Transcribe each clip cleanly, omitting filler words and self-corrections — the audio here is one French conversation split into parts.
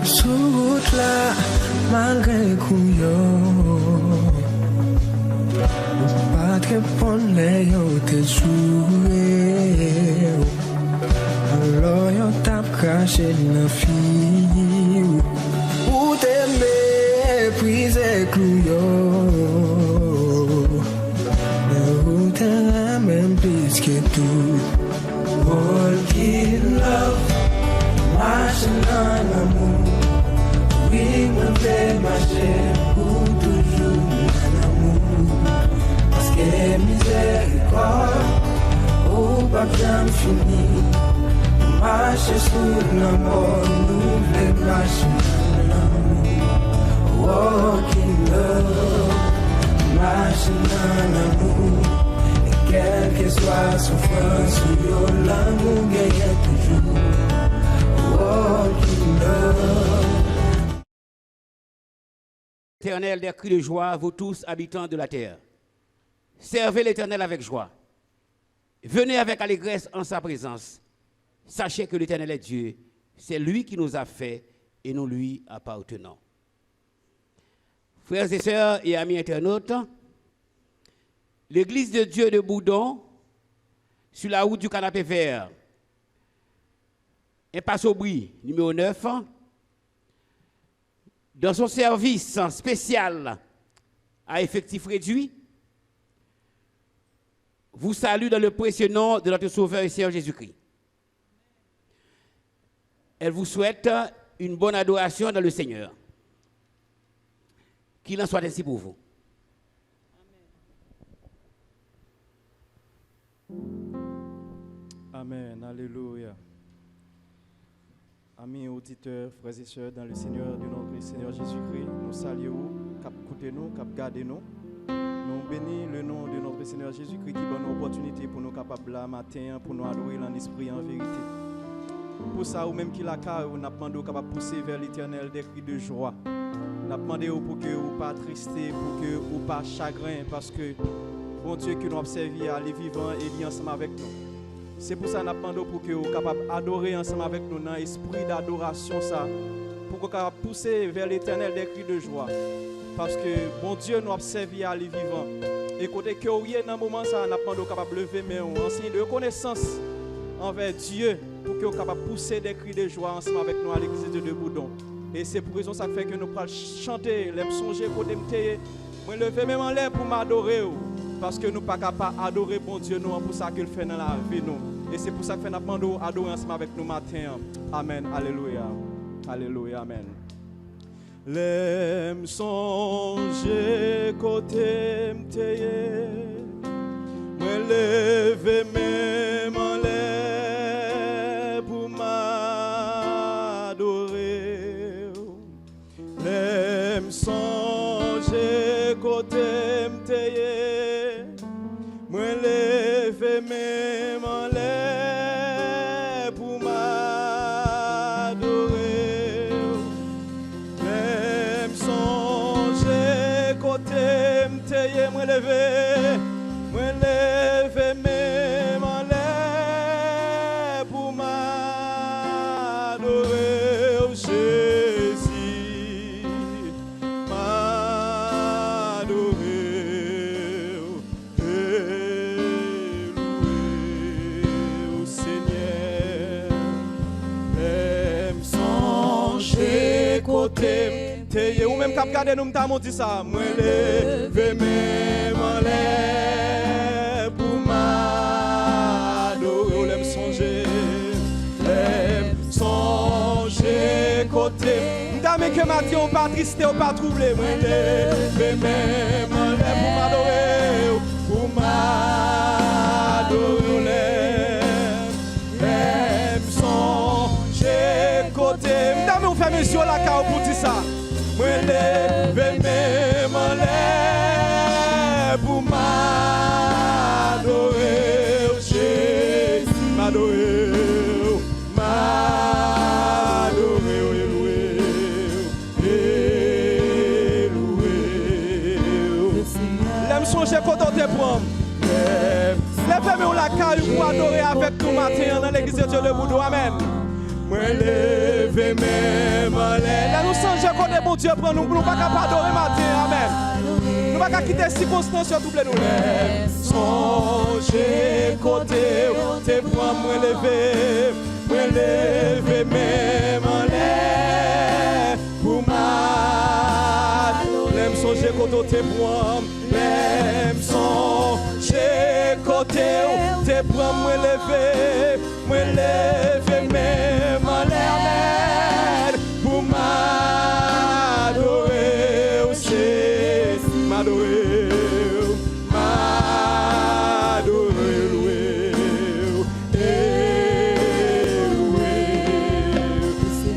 Sous route là, malgré couillon, pas de répondre les yo te joué. Alors yo t'a craché la fille, ou t'aimer mépriser couillon, ou t'aimer même plus que tout. Walking love, marching dans l'amour. Oui, me fait marcher pour toujours dans l'amour. Parce que miséricorde, ou pas bien fini. Marcher sous l'amour, nous voulons marcher dans l'amour. Walking love, marching dans l'amour. Quelle que soit la souffrance, l'amour gagne toujours. Walking love. Éternel, des cris de joie, vous tous habitants de la terre. Servez l'Éternel avec joie. Venez avec allégresse en sa présence. Sachez que l'Éternel est Dieu. C'est lui qui nous a fait et nous lui appartenons. Frères et sœurs et amis internautes, l'Église de Dieu de Boudon, sur la route du Canapé Vert, impasse Aubry, numéro 9, dans son service spécial à effectif réduit, vous salue dans le précieux nom de notre Sauveur et Seigneur Jésus-Christ. Elle vous souhaite une bonne adoration dans le Seigneur. Qu'il en soit ainsi pour vous. Amen, alléluia. Amis auditeurs, frères et sœurs, dans le Seigneur de notre Seigneur Jésus-Christ, nous saluons, cap écoutez nous, cap gardez nous. Nous bénissons le nom de notre Seigneur Jésus-Christ qui donne une opportunité pour nous capables là matin pour nous adorer en esprit et en vérité. Pour ça, ou même qui la car, nous demandons capable pousser vers l'Éternel des cris de joie. Nous demandons pour que vous pas tristé, pour que vous pas chagrin, parce que bon Dieu que nous observons, il est vivant et il est ensemble avec nous. C'est pour ça que nous demandons pour que vous soyez capables d'adorer ensemble avec nous dans l'esprit d'adoration, ça, pour que vous soyez pousser vers l'Éternel des cris de joie. Parce que bon Dieu nous observe, il est vivant. Et côté que vous êtes dans ce moment, ça, nous demandons capable de lever mais en signe de reconnaissance envers Dieu, pour que vous soyez capables de pousser des cris de joie ensemble avec nous à l'église de Boudon. Et c'est pour raison ça fait que nous pouvons chanter, les songer côté m'téye, moi lever même en l'air pour m'adorer. Parce que nous ne sommes pas capables d'adorer bon Dieu nous pour ça qu'il fait dans la vie nous. Et c'est pour ça que nous demandons adorer ensemble avec nous matin. Amen. Alléluia. Alléluia. Amen. L'aime songer côté m'téye, moi lever même en l'air pour m'adorer. L'aime songer côté m'téye, moi lever même en l'air pour m'adorer. Même songer côté m'téye, moi lever même en l'air pour m'adorer. Oh, Jésus, m'adorer. Louer au Seigneur. Même songer côté t'es ou même cap garder nous m't'a dit ça. Moi lever même en l'air pour m'adorer. L'aime songer côté m't'a mais que matin on pas triste ou pas troublé. Moi lever même en l'air pour m'adorer. L'aime songer côté m't'a mais on fait mes yeux la car pour dire ça. Moi lever même en l'air pour m'adorer. Jésus, m'adorer, l'aime songer quand on te prend. Lève-moi la caille pour adorer avec tout matin dans l'église de Dieu de Boudon. Amen. Moi lever même en l'air changer côté bon Dieu prend nous, nous pas capable adorer matin. Amen. Nous pas quitter circonstances sur double nous. Changer côté, te prends moi lever même en l'air pour ma. L'aime changer côté te prends, l'aime changer côté, te prends moi lever même en l'air pour m'adorer aussi, m'adorer,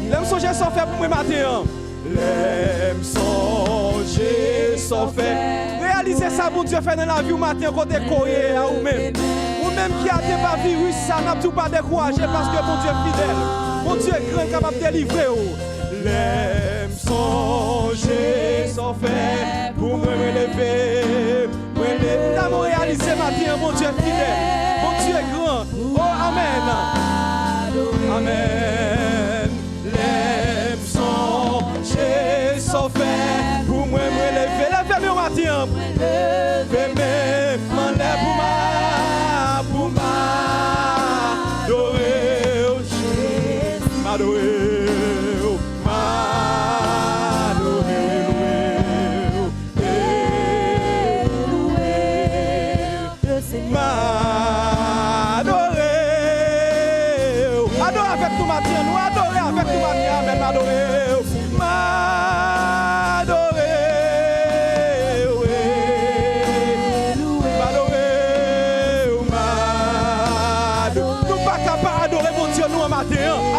l'aime songer sans faire pour moi matin, l'aime songer sans faire. Réaliser ça, bon Dieu, fait dans la vie au matin, côté courrier à vous-même. Vous-même qui a des pas virus, ça n'a tout pas découragé parce que mon Dieu est fidèle. Mon Dieu est grand, capable de délivrer. L'aime songer sans faire pour me relever. Nous réaliser matin, mon Dieu est fidèle. Mon Dieu est grand. Oh, Amen. Amen. L'aime songer sans faire pour me relever. Lève-moi matin. Lève-moi pour m'adorer. Adorer avec tout matin, nous adorer avec tout matin, amen, m'adorer.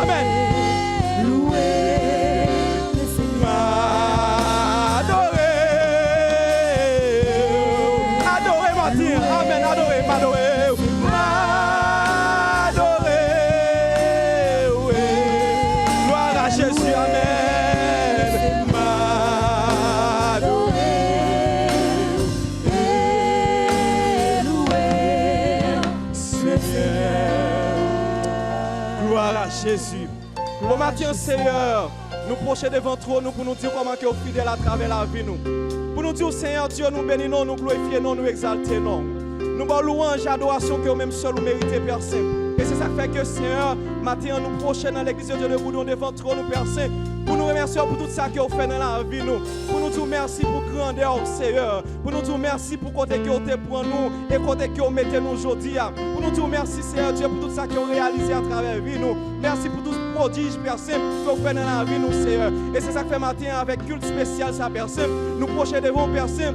Amen. Adorer matin. Amen. Adorer. Gloire à Jésus. Amen. Gloire à Jésus. Bon matin, Seigneur, nous prochons devant toi, nous pour nous dire comment tu es fidèle à travers la vie. Nous. Pour nous dire, Seigneur Dieu, nous bénissons, nous glorifions, nous exaltons. Nous bons louange, adoration que même seul nous méritons, Père Saint. Et c'est ça qui fait que, Seigneur, matin, nous prochons dans l'église de Dieu, nous devant toi, nous, Père Saint. Pour nous remercier pour tout ça que vous faites dans la vie. Nous. Pour nous dire merci pour grandeur, Seigneur. Pour nous dire merci pour côté que vous pour nous et côté que vous mettez nous aujourd'hui. Pour nous dire merci, Seigneur Dieu, pour tout ça que vous réalisez à travers la vie. Nous. Merci pour tout ce prodige, Père Saint, que vous faites dans la vie, nous, Seigneur. Et c'est ça que fait matin avec culte spécial, ça, Père Saint. Nous prochons devant, Père Saint.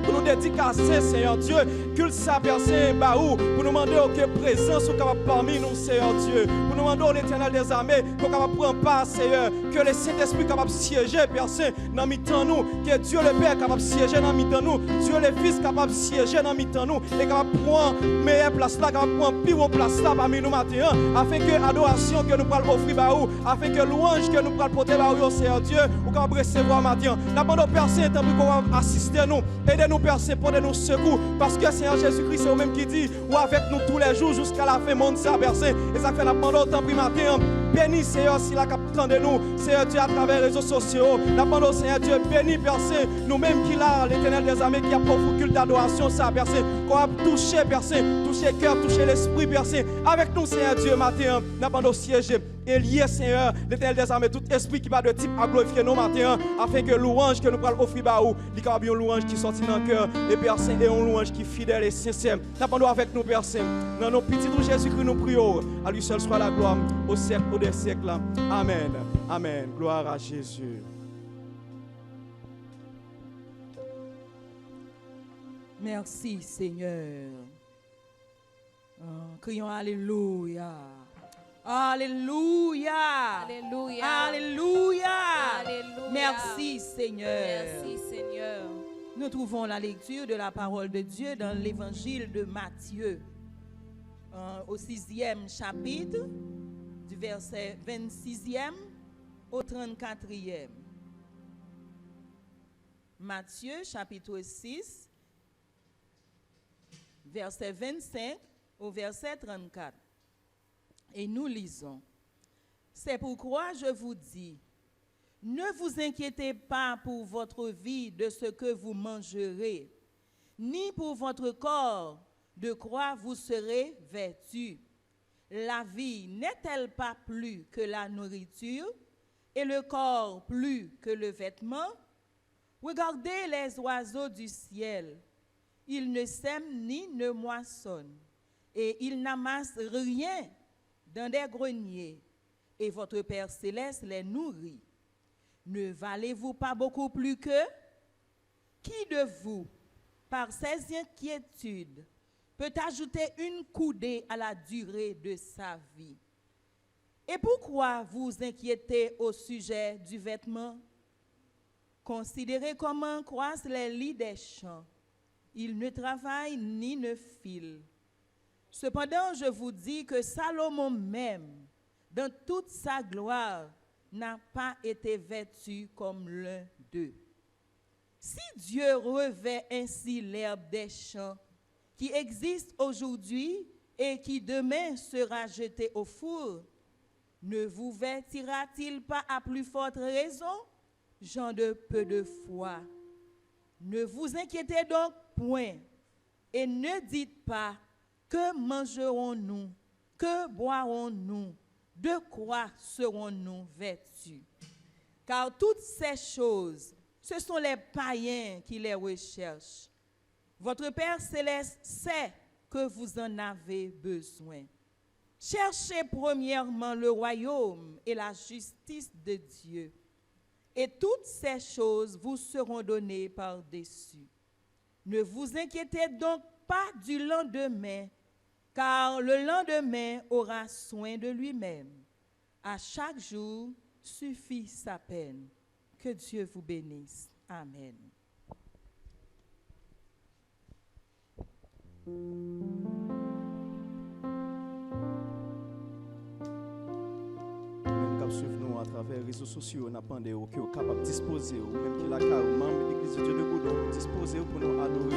Pour nous dédicacer, Seigneur Dieu, culte ça, Père Saint, Baou, pour nous demander que présence soit capable parmi nous, Seigneur Dieu. Pour nous demander l'Éternel des armées, qu'on capable prendre part, Seigneur, que le Saint-Esprit capable siéger, Père Saint, dans mi-temps nous, que Dieu le Père capable siéger dans mi-temps nous, Dieu le Fils capable siéger dans mi-temps nous, et capable prendre meilleure place là, capable prendre plus haute place là parmi nous matin, afin que l'adoration que nous pourrons offrir, Baou, afin que louange que nous pourrons porter, Baou, Seigneur Dieu, ou capable recevoir matin. Nous demandons, Père Saint, tant qu'on va assister nous, aider nous, Père Saint, pour nous secours, parce que Seigneur Jésus-Christ, c'est vous-même qui dit, ou avec nous tous les jours jusqu'à la fin, monde ça, Père Saint. Et ça fait la demande autant pris matin. Bénis, Seigneur, si la capitaine de nous, Seigneur Dieu, à travers les réseaux sociaux. La demande, Seigneur Dieu, bénis, Père Saint, nous-mêmes qui là, l'Éternel des armées, qui a pour culte d'adoration, ça, Père Saint, qu'on a touché, Père Saint, touché le cœur, touché l'esprit, Père Saint. Avec nous, Seigneur Dieu, matin, la demande siège. Et lié, Seigneur, l'Éternel des armées, tout esprit qui va de type à glorifier nos matins, afin que louange que nous pourrons offrir à vous, il y a une louange qui sortit dans le cœur, et Père Saint, et une louange qui est fidèle et sincère. N'appendons avec nous, Père Saint, dans nos petits de Jésus-Christ, nous prions, à lui seul soit la gloire, au siècle des siècles. Amen. Amen. Gloire à Jésus. Merci, Seigneur. Crions Alléluia. Alléluia. Alléluia. Alléluia. Alléluia. Merci Seigneur. Merci Seigneur. Nous trouvons la lecture de la parole de Dieu dans l'évangile de Matthieu, au 6e chapitre, du verset 26e au 34e. Matthieu chapitre 6, verset 25 au verset 34. Et nous lisons. C'est pourquoi je vous dis, Ne vous inquiétez pas pour votre vie de ce que vous mangerez, ni pour votre corps de quoi vous serez vêtus. La vie n'est-elle pas plus que la nourriture et le corps plus que le vêtement? Regardez les oiseaux du ciel. Ils ne sèment ni ne moissonnent, et ils n'amassent rien dans des greniers, et votre Père céleste les nourrit. Ne valez-vous pas beaucoup plus qu'eux? Qui de vous, par ses inquiétudes, peut ajouter une coudée à la durée de sa vie? Et pourquoi vous inquiétez au sujet du vêtement? Considérez comment croissent les lys des champs. Ils ne travaillent ni ne filent. Cependant, je vous dis que Salomon même, dans toute sa gloire, n'a pas été vêtu comme l'un d'eux. Si Dieu revêt ainsi l'herbe des champs, qui existe aujourd'hui et qui demain sera jetée au four, ne vous vêtira-t-il pas à plus forte raison, gens de peu de foi? Ne vous inquiétez donc point, et ne dites pas, que mangerons-nous, que boirons-nous, de quoi serons-nous vêtus? Car toutes ces choses, ce sont les païens qui les recherchent. Votre Père céleste sait que vous en avez besoin. Cherchez premièrement le royaume et la justice de Dieu, et toutes ces choses vous seront données par-dessus. Ne vous inquiétez donc pas du lendemain, car le lendemain aura soin de lui-même. À chaque jour suffit sa peine. Que Dieu vous bénisse. Amen. Même cap suivre nous à travers les réseaux sociaux, on a demandé que vous capable de disposer, ou même qui la carte, membre de l'église de Dieu de Boudon, disposer pour nous adorer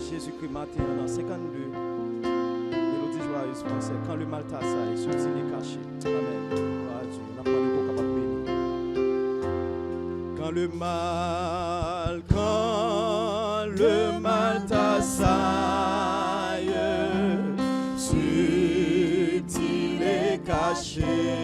Jésus-Christ matin dans 52. Mélodie joyeuse français, quand le mal t'assaille, ce qu'il est caché. Amen. Gloire à Dieu. On a demandé pour capable de bénir. Quand le mal t'assaille, subtil et caché.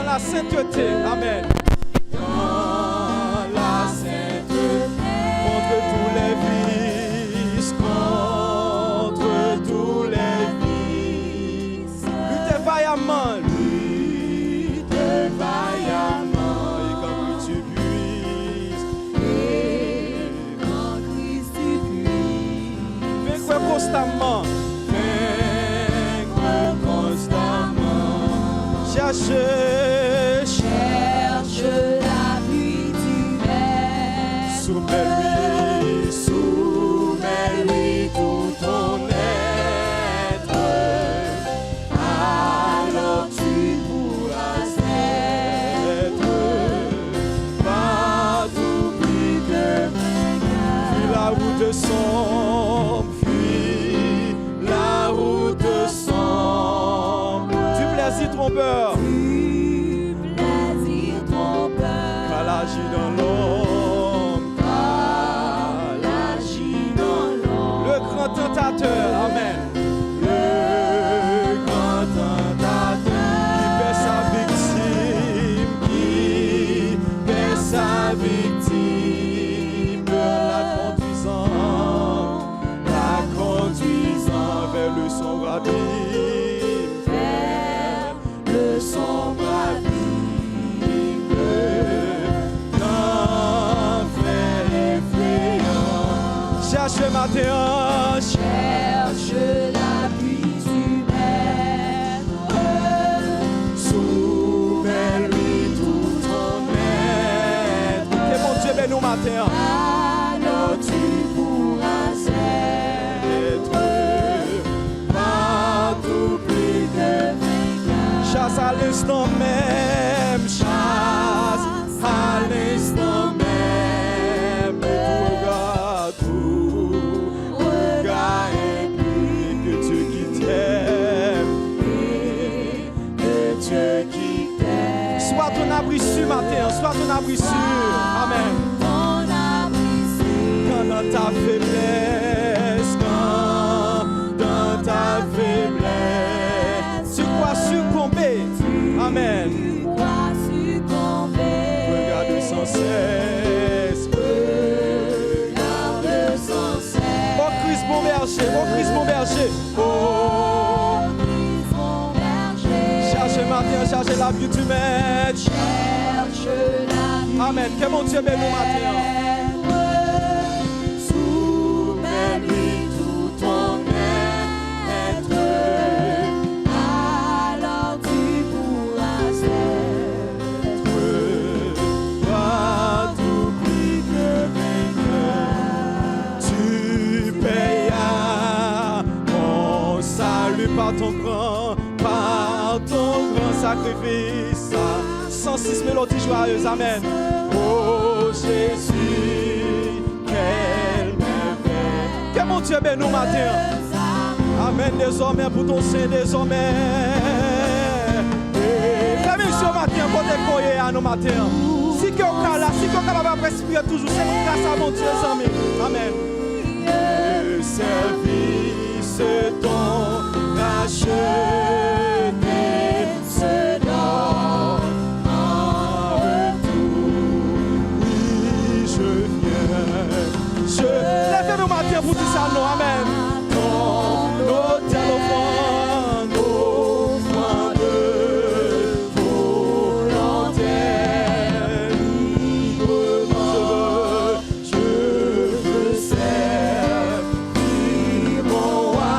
La sainteté, amen. Dans la sainteté, contre tous les vices, contre tous les vices. Luttez vaillamment, et quand tu puisses, vaincre constamment, cherche la vie du maître. Soumets-lui tout ton être. Alors tu pourras être partout plus que vainqueur. Fuis la route sombre, fuis la route sombre. Du plaisir trompeur. Car l'agit dans l'eau. matin, cherche l'appui du Maître. soumets-lui tout ton être. Que mon Dieu bénisse nous matin. Alors tu pourras être Partout plus que vainqueur. chasse à l'instant même, chasse à l'instant même. Tout regard implique que Dieu qui t'aime, Que Dieu qui t'aime. sois ton abri sûr matin, sois ton abri sûr. Amen. Ton abri sûr. Quand dans ta faiblesse, quand dans ta faiblesse, tu crois succomber. Amen. Tu crois succomber. Regarde sans cesse. Regarde sans cesse. Oh Christ mon berger, oh Christ mon berger. Oh, Christ mon berger. cherchez matin, cherchez la vie du maître. Cherche la vie. Amen. Que mon Dieu bénisse nous matin. Soumets-lui tout ton être. Alors tu pourras être Partout plus que vainqueur. Tu payas mon salut par ton grand sacrifice. 106 mélodies joyeuses, amen. Oh Jésus, quelle merveille. Que mon Dieu bénisse nous matin. Amen, désormais pour ton sein, désormais. Frère, monsieur, matin, pour te croyer à nos matins. Si que au cas là, si que au cas va respirer toujours, c'est grâce à mon Dieu, amis. Amen. Le service ton racheté se donne en retour. Oui, je viens. Lève-nous matin pour dire ça, non, amen. Ton hôtel offrande volontaire, librement, je veux servir mon roi.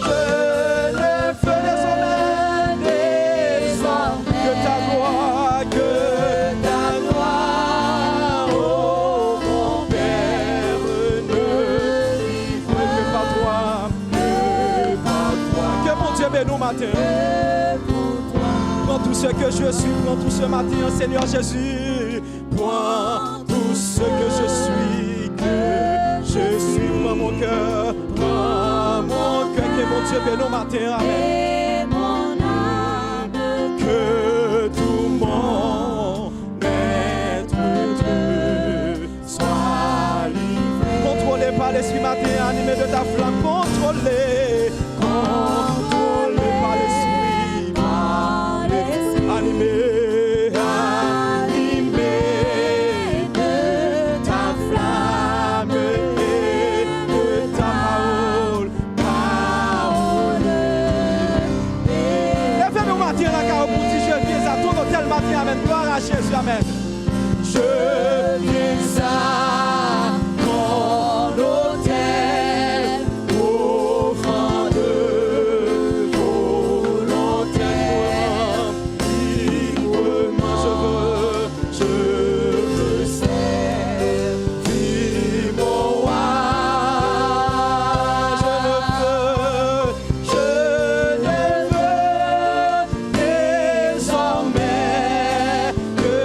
Je ne ferai désormais que ta gloire, oh mon Père, ne livre que par toi, que par toi. Que mon Dieu bénisse nous matin. Prends tout ce que je suis, prends tout ce matin, Seigneur Jésus. Prends tout ce que je suis, prends mon cœur, que mon Dieu bénisse nous matin. Amen. et mon âme. Que tout mon être Dieu soit livré. Contrôlé par l'esprit matin, animé de ta flamme, contrôlé par l'esprit, animé de ta flamme et de ta parole. Lève-nous matin, la carreau pour dire je viens à ton hôtel matin, amen. Gloire à Jésus, amen. Je viens à ton hôtel, offrande volontaire, librement je veux servir mon roi. Je ne veux désormais que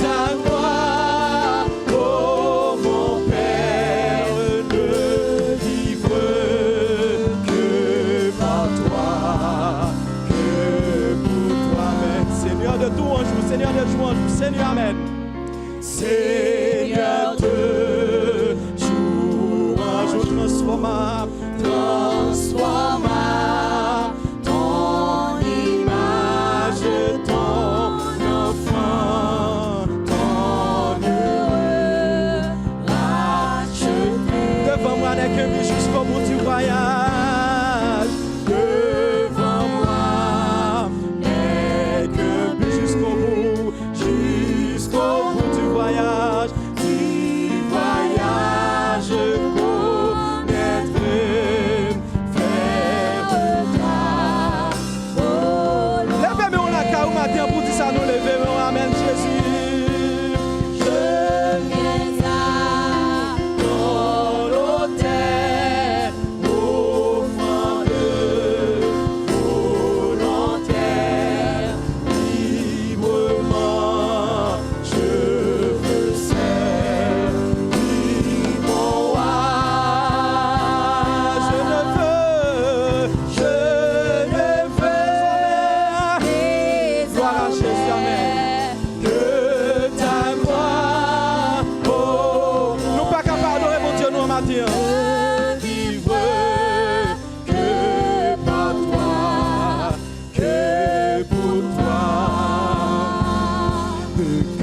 ta gloire, oh mon Père, ne livre que par toi, que pour toi, amen. Seigneur de tout ange, Seigneur de tout ange, Seigneur, amen. Seigneur de jour en jour transforma ton image, ton enfant, ton heureux racheté. Devant moi n'est qu'un but jusqu'au bout du voyage. Devant moi n'est qu'un but jusqu'au bout du voyage.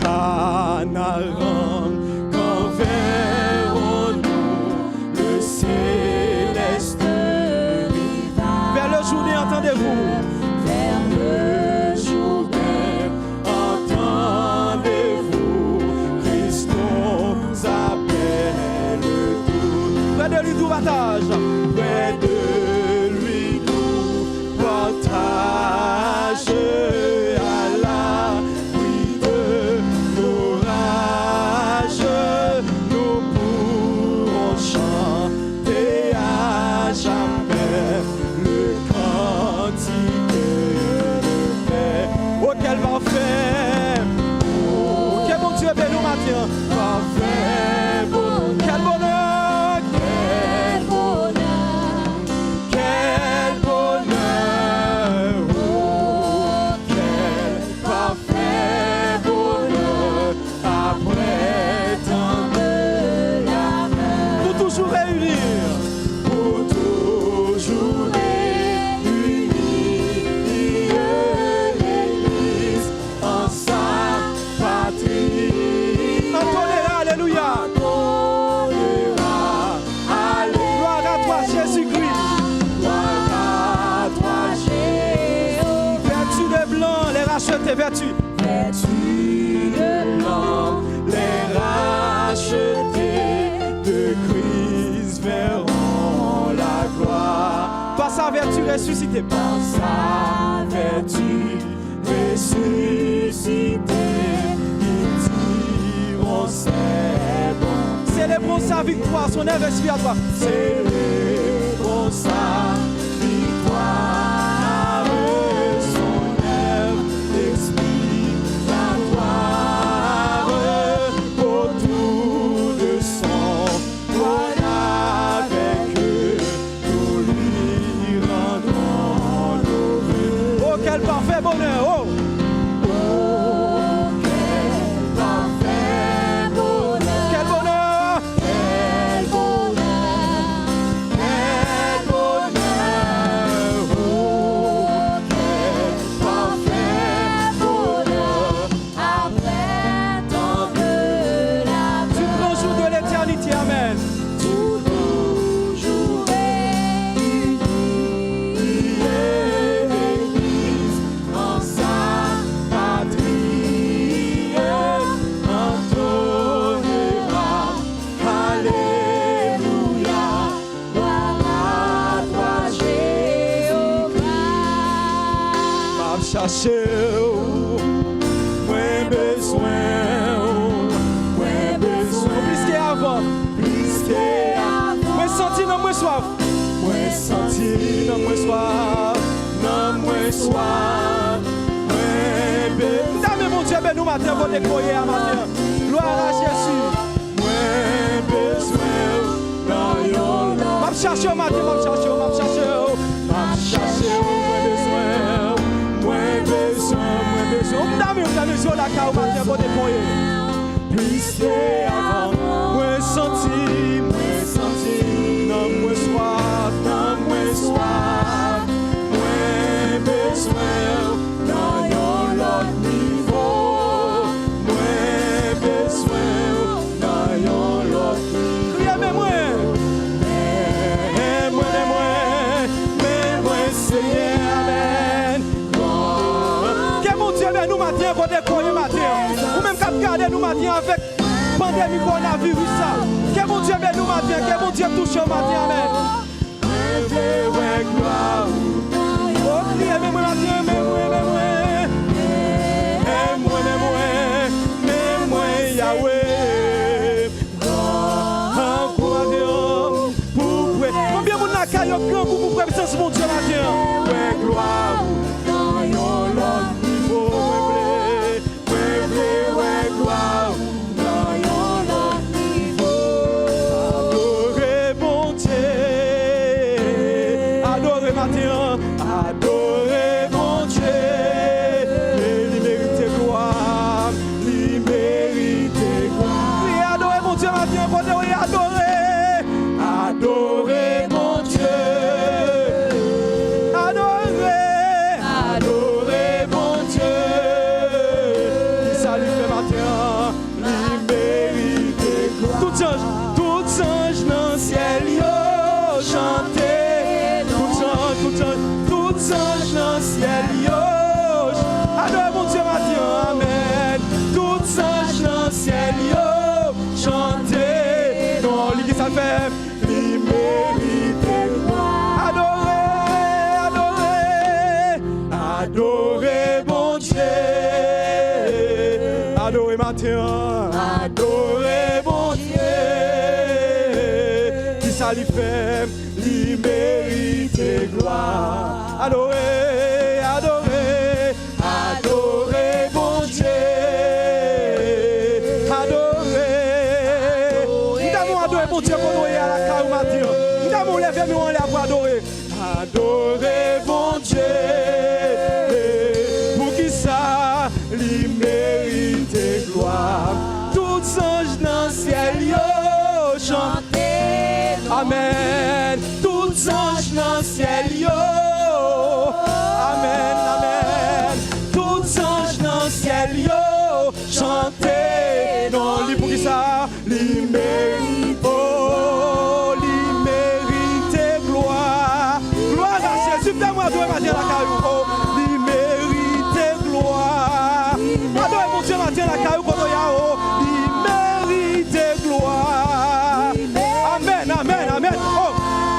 Tanaram, quand verrons-nous le céleste rival? Vers le jour, entendez-vous? Vers le jour, entendez-vous? Christ nous appelle tous. Près de lui, tout partage. Près de lui, tout partage. Parfait bonheur, quel bonheur, quel bonheur, quel bonheur, oh, quel parfait bonheur, après tant de labeur, pour toujours réunir, l'Église en sa patrie. Alléluia. Gloire à toi, Jésus-Christ. Gloire à toi, Jésus. Vêtu de blanc, les rachetés, vêtus. Vêtu de blanc, les rachetés de Christ verront la gloire. Par sa vertu ressuscité. Par sa vertu ressuscité. C'est bon. Célébrons sa victoire, son œuvre expiratoire. Célébrons sa victoire, son œuvre expiratoire. Autour de son trône avec eux, nous lui rendrons nos vœux. Oh, quel parfait bonheur! Oh! Moins besoin, plus qu'avant, moins senti dans moins soif, moins senti dans moins soif, moins besoin. Mon Dieu, ben nous matin, vous décoyer à matin. Gloire à Jésus. Moins besoin, m'a cherché au matin, m'a cherché, moins besoin. Dame sur la carte, matin, vous décoyer. Plus qu'avant, moins senti, non moins soif, moins besoin, dans l'autre niveau, moins besoin, dans l'autre niveau. Criez, mais moins, Seigneur, amen. Que mon Dieu, mais nous matin, vous décoyer matin, ou même qu'à garder nous matin avec pandémie coronavirus ça. Que mon Dieu bénisse nous matin, que mon Dieu touche au matin, amen. Oh, criez, mais moi matin, mais moi, Yahweh. Combien vous n'avez qu'à y avoir pour présence mon Dieu matin? Ouais, gloire. Adorez mon Dieu. matin, il mérite gloire. Tout ange dans le ciel, yo, chantez. Tout ange dans le ciel, yo. Adore mon Dieu matin, amen. Tout ange dans le ciel, yo, chantez. Non, lui qui ça fait, il mérite gloire. Adorez mon Dieu. Adorez matin, adorez mon Dieu. Qui ça lui fait, lui mérite gloire. Adorez, adorez, adorez mon Dieu. Adorez. Nous avons adoré mon Dieu pour nous à la caille matin. Nous avons levé mais on l'a pour adorer. Adorez mon Dieu. Pour qui ça, lui mérite gloire. Tous anges dans le ciel, yo, chantez. Amen. Tous anges dans le ciel, yo. Amen, amen. Tous anges dans le ciel, yo, chantez. Non, lui pour qui ça, lui mérite. Oh, lui mérite gloire. Gloire à Jésus. Fais-moi adorer ma Dieu la caillou. Oh, lui mérite gloire. Adorer mon Dieu ma Dieu la caillou. Oh, lui mérite gloire. Amen, amen, amen. Oh,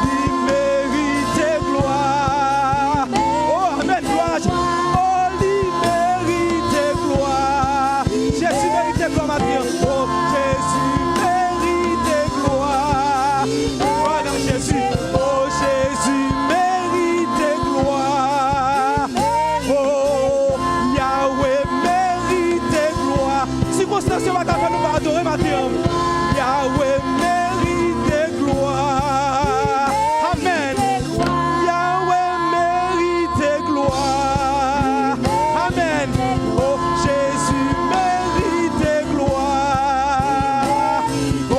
lui mérite gloire. Oh, amen, gloire à Jésus. Oh, lui mérite gloire. Jésus mérite gloire ma Dieu. Oh, Jésus mérite gloire. Gloire à Jésus. Oh, Jésus mérite gloire. Oh, Yahweh mérite gloire. Circonstance va faire nous adorer ma Dieu. Yahweh mérite gloire. Amen. Yahweh mérite gloire. Amen. Oh, Jésus mérite gloire. Oh,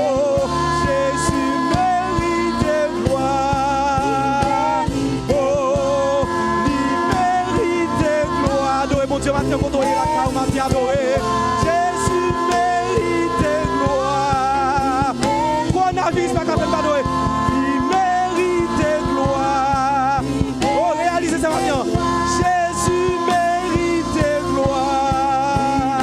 Jésus mérite gloire. Oh, il mérite gloire. Adorez mon Dieu, matin, quand on est la car, matin, adorez. Jésus mérite gloire. Coronavirus, pas capable d'adorer. Il mérite gloire. Oh, réalisez ça matin. Jésus mérite gloire.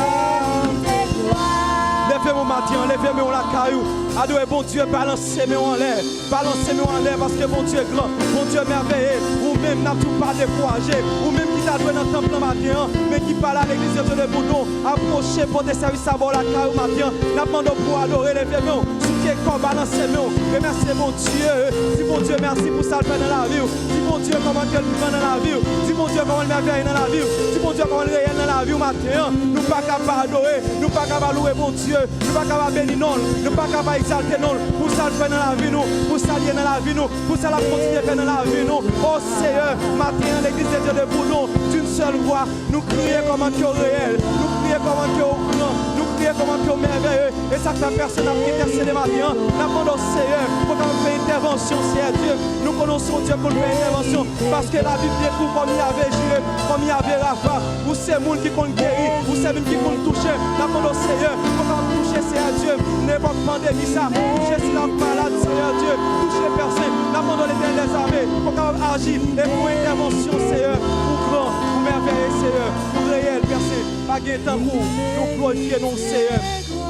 Levez-moi matin, levez-moi la caillou. Adorez bon Dieu, balancez-moi en l'air. Balancez-moi en l'air parce que bon Dieu est grand, bon Dieu est merveilleux. Ou même n'a tout pas découragé. Ou même qui t'a doué dans le temple le matin, mais qui parle à l'église de le bouton. Approchez pour des services à bord la caillou matin. N'a demandé pour adorer les vieux. Soutien corps, balancez-moi. Remerciez mon Dieu. Dis bon Dieu, merci pour ça le fait dans la vie. Dis bon Dieu, comment que le vivant dans la vie. Dis bon Dieu, comment le merveille dans la vie. Dis bon Dieu, comment le réel dans la vie matin. Nous pas capables d'adorer. Nous pas capables de louer mon Dieu. Nous pas capables de bénir non. Nous pas capables d'exalter non. Pour ça le fait dans la vie nous. Pour ça lier dans la vie nous. Pour ça la continuer faire dans la vie nous. Oh Seigneur, matin l'église de Dieu debout nous. D'une seule voix. Nous crions comme un cœur réel. Nous crions comme un cœur grand. Nous crions comme un cœur merveilleux. Et ça que la personne a intercédé matin. Nous demandons au Seigneur pour qu'on fasse intervention, Seigneur Dieu. Nous connaissons Dieu pour faire intervention. Parce que la Bible découvre comme il y avait Jure, comme il y avait Rafa. Ou c'est monde qui compte guérir, ou c'est monde qui compte toucher. Nous demandons au Seigneur pour qu'on touche, Seigneur Dieu. N'importe pandémie ça. Toucher si la malade, Seigneur Dieu. Toucher personne. Nous demandons l'Éternel des armées pour qu'on agisse et pour intervention, Seigneur. Pour grand, pour merveilleux, Seigneur. Pour réel, personne. Pas gain temps pour nous glorifier, non, Seigneur.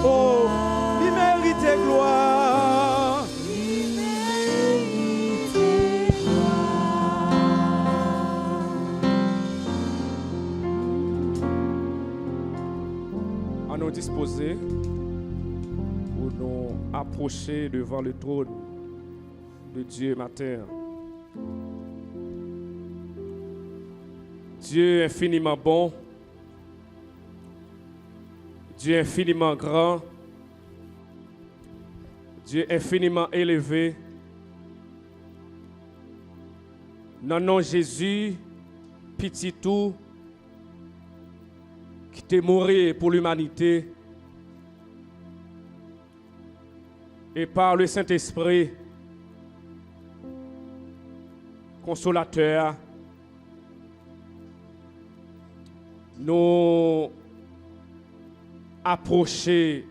Oh, il mérite gloire. À nous disposer pour nous approcher devant le trône de Dieu matin. Dieu infiniment bon, Dieu infiniment grand, Dieu infiniment élevé. Dans le nom de Jésus, petit tout, qui t'est mort pour l'humanité, et par le Saint-Esprit, consolateur, nous approcher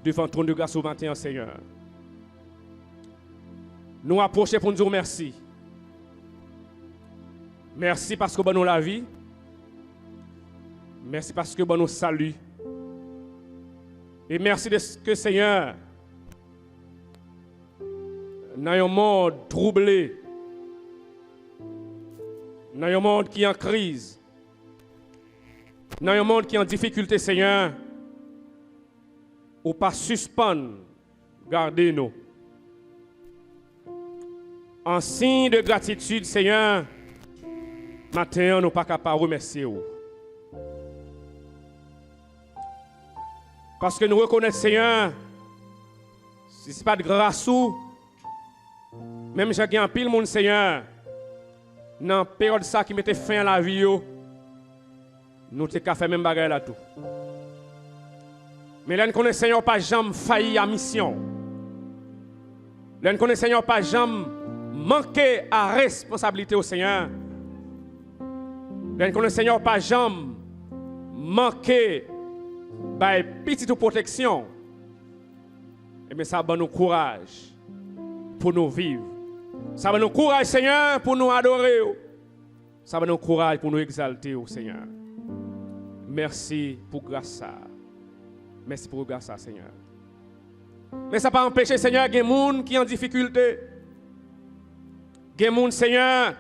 devant ton de grâce au matin, Seigneur. Nous approcher pour nous dire merci. Merci parce que vous nous la vie. Merci parce que vous nous salut. Et merci de ce que, Seigneur, dans un monde troublé, dans un monde qui est en crise, dans un monde qui est en difficulté, Seigneur, ou pas suspendre, gardez-nous. En signe de gratitude, Seigneur, matin, nous ne sommes pas capables de remercier vous. Parce que nous reconnaissons, Seigneur, si ce n'est pas de grâce ou, même si j'ai un pile monde, Seigneur, dans la période ça qui mettait fin à la vie, nous avons fait même bagarre là tout. Mais là, nous connaissons, Seigneur, pas jamais failli à mission. Là, nous connaissons, Seigneur, pas jamais manqué à responsabilité au Seigneur. Là, nous connaissons, Seigneur, pas jamais manqué à petite protection. Et bien, ça va nous courage pour nous vivre. Ça va nous courage, Seigneur, pour nous adorer. Ça va nous courage pour nous exalter, Seigneur. Merci pour grâce ça. Merci pour grâce ça, Seigneur. Mais ça n'a pas empêché, Seigneur, qu'il y ait des gens qui sont en difficulté. Il y a des gens, Seigneur,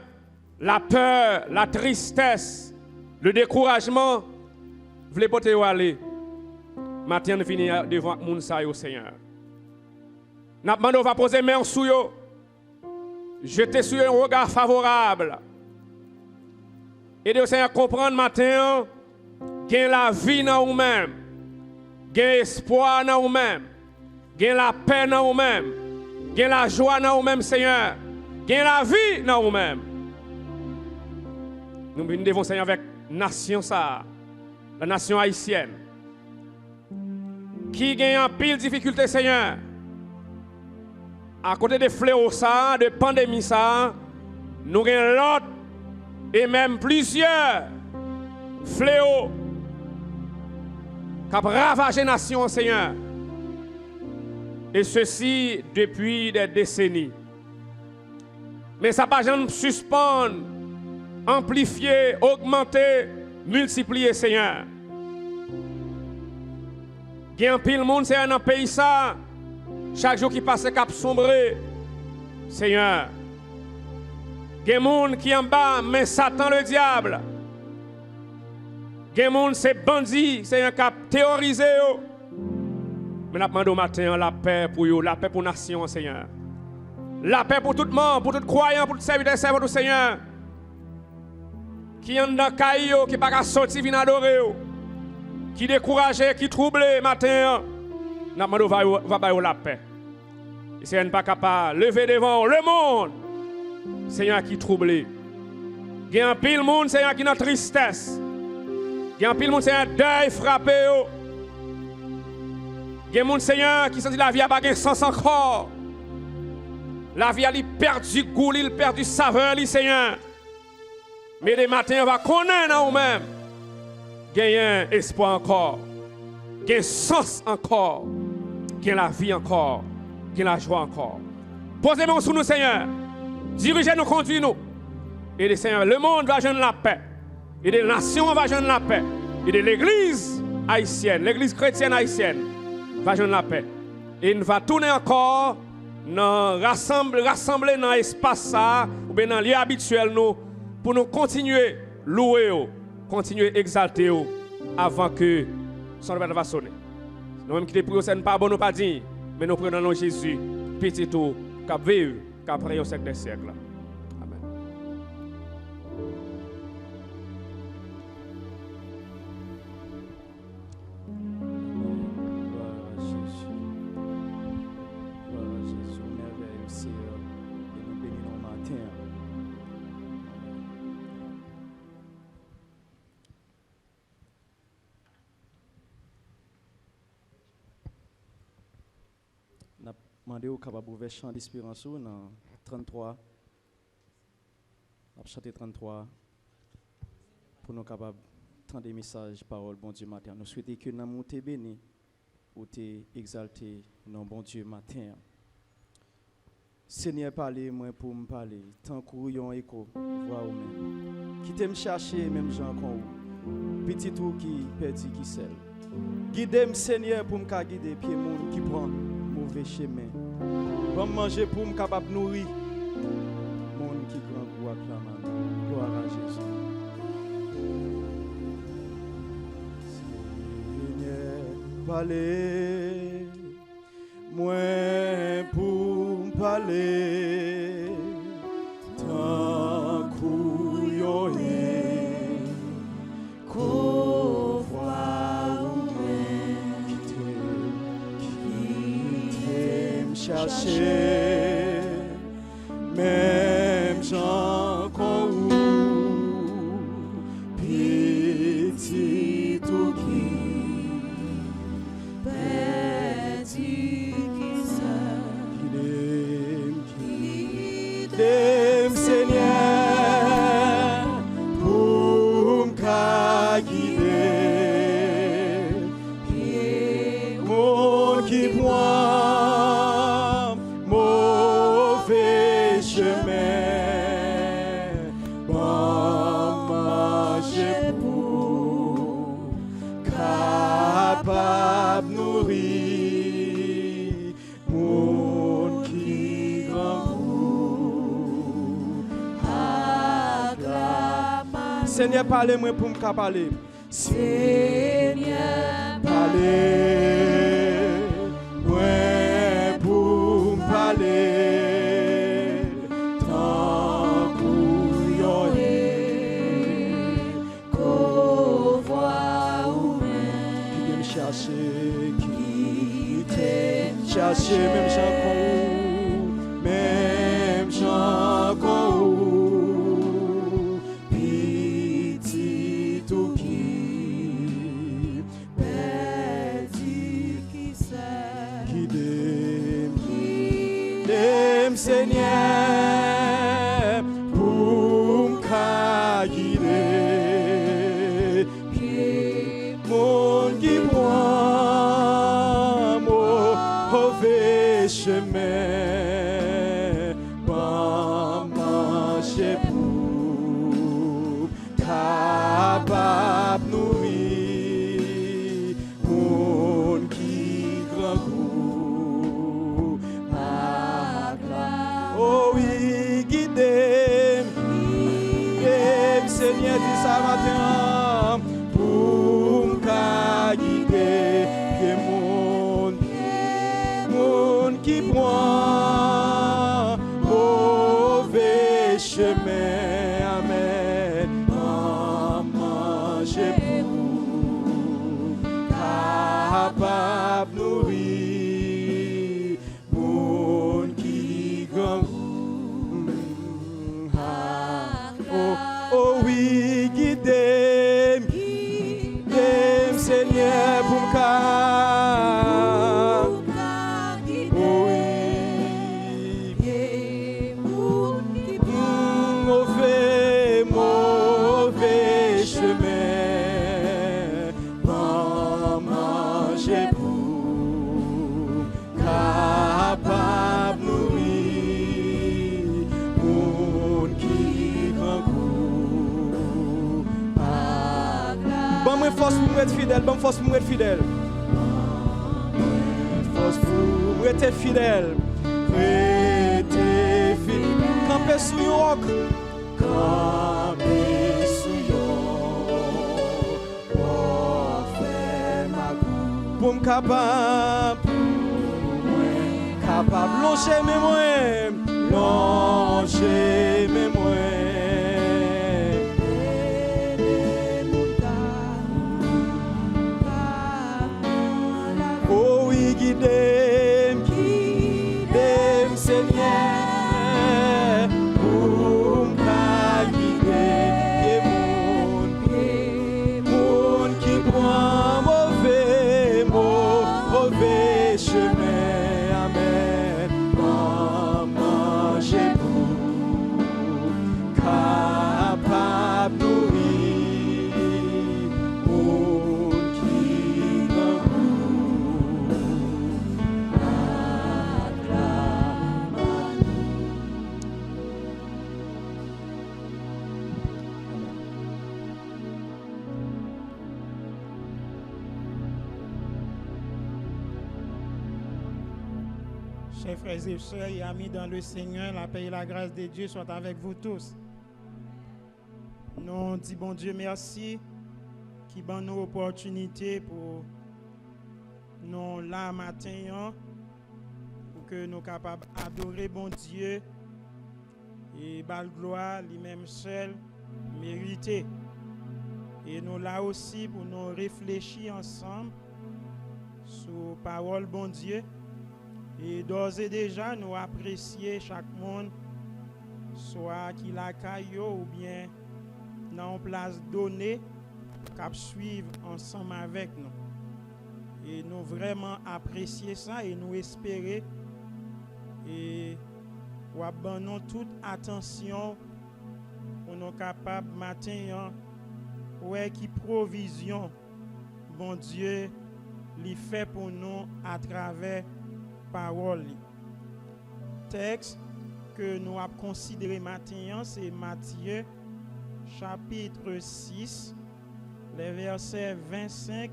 la peur, la tristesse, le découragement, vous voulez pas te aller. Maintenant, nous finissons devant les gens, Seigneur. Nous demandons, on va poser main sur eux. Jeter sur eux un regard favorable. Et de Seigneur comprendre matin, qu'il y a la vie dans vous-même, qu'il y a espoir dans vous-même, qu'il y a la paix dans vous-même, qu'il y a la joie dans vous-même, Seigneur, qu'il y a la vie dans vous-même. Nous devons, Seigneur, avec la nation, la nation haïtienne, qui a en pile difficulté, Seigneur. À côté des fléaux, de pandémie, nous avons l'autre et même plusieurs fléaux qui ont ravagé la nation, Seigneur. Et ceci depuis des décennies. Mais ça ne va pas jamais suspendre, amplifier, augmenter, multiplier, Seigneur. Il y a un pile monde, Seigneur, dans le pays, ça. Chaque jour qui passe, cap sombré, Seigneur. Il y a des gens qui sont en bas, mais Satan le diable. Il y a des gens, c'est bandits, Seigneur, qui ont théorisé. Mais nous demandons au matin la paix pour eux, la paix pour la nation, Seigneur. La paix pour tout le monde, pour tout croyant, pour tout serviteur, serviteur, Seigneur. Qui sont dans le caillou, qui ne peuvent pas sortir, venir adorer. Qui découragé, qui troublé, matin. Nous demandons va la paix. Et Seigneur n'est pas capable de lever devant le monde. Seigneur qui est troublé. Il y a un pile de monde, Seigneur, qui est dans la tristesse. Il y a un pile de monde, Seigneur, deuil frappé. Il y a un monde, Seigneur, qui sent la vie à pas de sens encore. La vie a perdu goût, il perdu saveur, Seigneur. Mais des matins, on va connaître en nous-mêmes. Gagner espoir encore. Gagner sens encore. Gagner la vie encore. Gagner la joie encore. Posez-moi sous nous, Seigneur. Dirigez-nous, conduisez-nous. Et le Seigneur, le monde va joindre la paix. Et les nations vont joindre la paix. Et de l'église haïtienne, l'église chrétienne haïtienne, va joindre la paix. Et il va tourner encore, rassembler dans l'espace, ou bien dans le lieu habituel, nous, pour nous continuer à louer, continuer à exalter avant que son appel va sonner. Nous-mêmes qui prions, ce n'est pas bon, nous pas dire, mais nous prenons dans Jésus, petit tout, qui vive, qui après au siècle des siècles. Amen. Gloire à Jésus. Gloire à Jésus, merveilleux Seigneur. Et nous bénissons le matin. Nous avons demandé au capable ouvrir chant d'espérance dans 33. Nous avons chanté 33 pour nous capables tant des messages, paroles, bon Dieu matin. Nous souhaitons que nous montions béni ou t'es exalté, non bon Dieu matin. Seigneur, parlez-moi pour me parler, tant qu'on y a un écho, voix ou même. Quittez me chercher, même gens qu'on ou. Petit tout qui perdu qui seul. Guidez-moi, Seigneur, pour me guider, pied monde qui prend mauvais chemin. Pour manger pour me capable nourrir. Monde qui grand pour acclamer. Gloire à Jésus. Seigneur, parlez, moi pour me parler, tant qu'on chercher, même gens qu'on ou, petit tout qui, petit qui t'aime, Seigneur, pour me guider, mon qui point. Seigneur, parlez-moi pour me parler. Seigneur, parlez-moi pour me parler. Tant qu'on qu'on voit ou même. Qui me chercher, qui t'aime chercher, même gens qu'on même gens qu'on Seigneur, pour me guider, mon qui prend mauvais chemin, pas marcher pour capable nourrir, mon qui grand goût. Oh oui, guidez-moi, Seigneur, dis ça matin, pour me guider, pied monde qui prend mauvais chemin, amen, en manger pour capable nourrir, monde qui grand. Oh oui, guidez-moi, Seigneur, pour me oh oui, mauvais chemin, pas manger pour capable nourrir, monde qui grand goût. Bon, moi force pour être fidèle, bon force pour être fidèle. Force pour être fidèle. Rester fidèle. Camper sous un roc. Camper sous un roc. Faire ma goût. Pour me capable. Capable. Longer mes moyens. Longer mes moyens. Oh oui, guidez-moi, Seigneur, pour me guider, monde qui prend mauvais chemin, amen, manger pour capable nourrir, Chers frères et sœurs et amis dans le Seigneur, la paix et la grâce de Dieu soient avec vous tous. Nous disons bon Dieu merci qui donne nous opportunité pour nous là matin pour que nous capables d'adorer bon Dieu et bal gloire lui-même seul mérité. Et nous là aussi pour nous réfléchir ensemble sur parole bon Dieu. Et d'ores et déjà, nous apprécions chaque monde, soit qu'il a caillou ou bien dans une place donnée, qu'à suivre ensemble avec nous. Et nous vraiment apprécions ça et nous espérons et nous avons toute attention pour nous capables matin ouais qui provision bon Dieu lui fait pour nous à travers parole. Texte que nous avons considéré maintenant, c'est Matthieu chapitre 6, les versets 25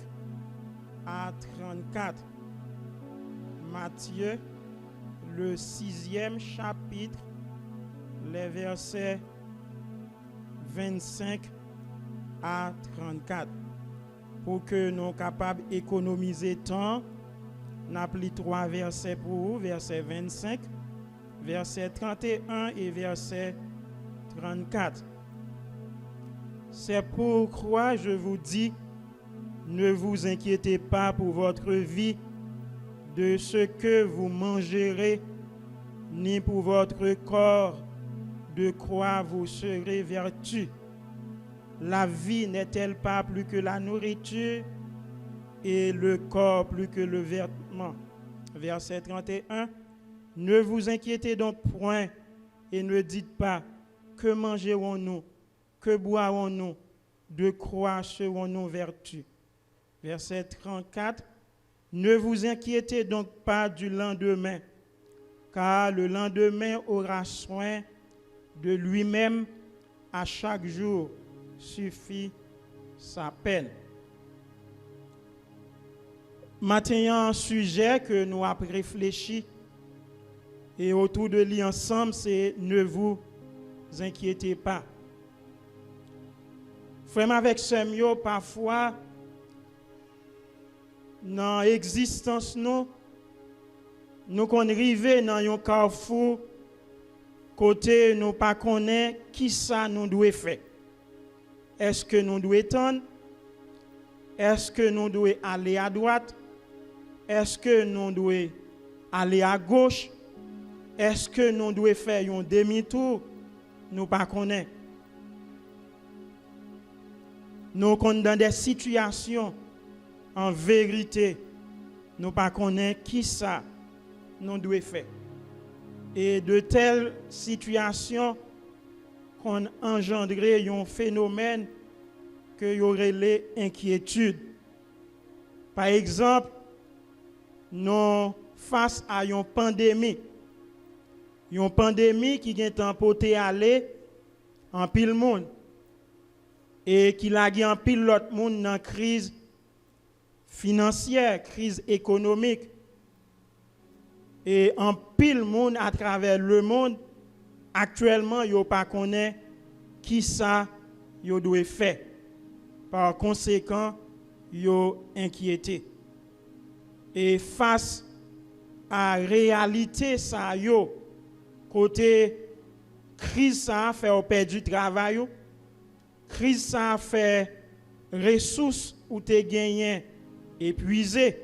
à 34. Matthieu, le 6e chapitre, les versets 25 à 34. Pour que nous soyons capables d'économiser temps, nous avons 3 versets pour vous, verset 25, verset 31 et verset 34. C'est pourquoi je vous dis, ne vous inquiétez pas pour votre vie de ce que vous mangerez, ni pour votre corps de quoi vous serez vêtus. La vie n'est-elle pas plus que la nourriture et le corps plus que le vêtement? Verset 31. Ne vous inquiétez donc point et ne dites pas que mangerons-nous, que boirons-nous, de quoi serons-nous vêtus. Verset 34. Ne vous inquiétez donc pas du lendemain, car le lendemain aura soin de lui-même, à chaque jour suffit sa peine. Maintenant, un sujet que nous avons réfléchi et autour de lui ensemble, c'est ne vous inquiétez pas. Frère avec Samuel, parfois, dans l'existence, nous qu'on arrive dans un carrefour, côté nous pas connaît qui ça nous doit faire. Est-ce que nous devons tendre? Est-ce que nous devons aller à droite? Est-ce que nous devons aller à gauche? Est-ce que nous devons faire un demi-tour? Nous ne connaissons pas. Nous sommes dans des situations, en vérité, nous ne connaissons pas qui ça nous devons faire. Et de telles situations qu'on engendré un phénomène que y aurait les inquiétudes. Par exemple, nous face à une pandémie qui est emporté aller en pile monde et qui l'a en pile l'autre monde dans crise financière, crise économique et en pile monde à travers le monde. Actuellement, yo pas connaît qui ça yo doit faire. Par conséquent, yo inquiété. Et face à réalité ça yo côté crise ça fait perdre du travail, crise ça fait ressources ou te gagné épuisé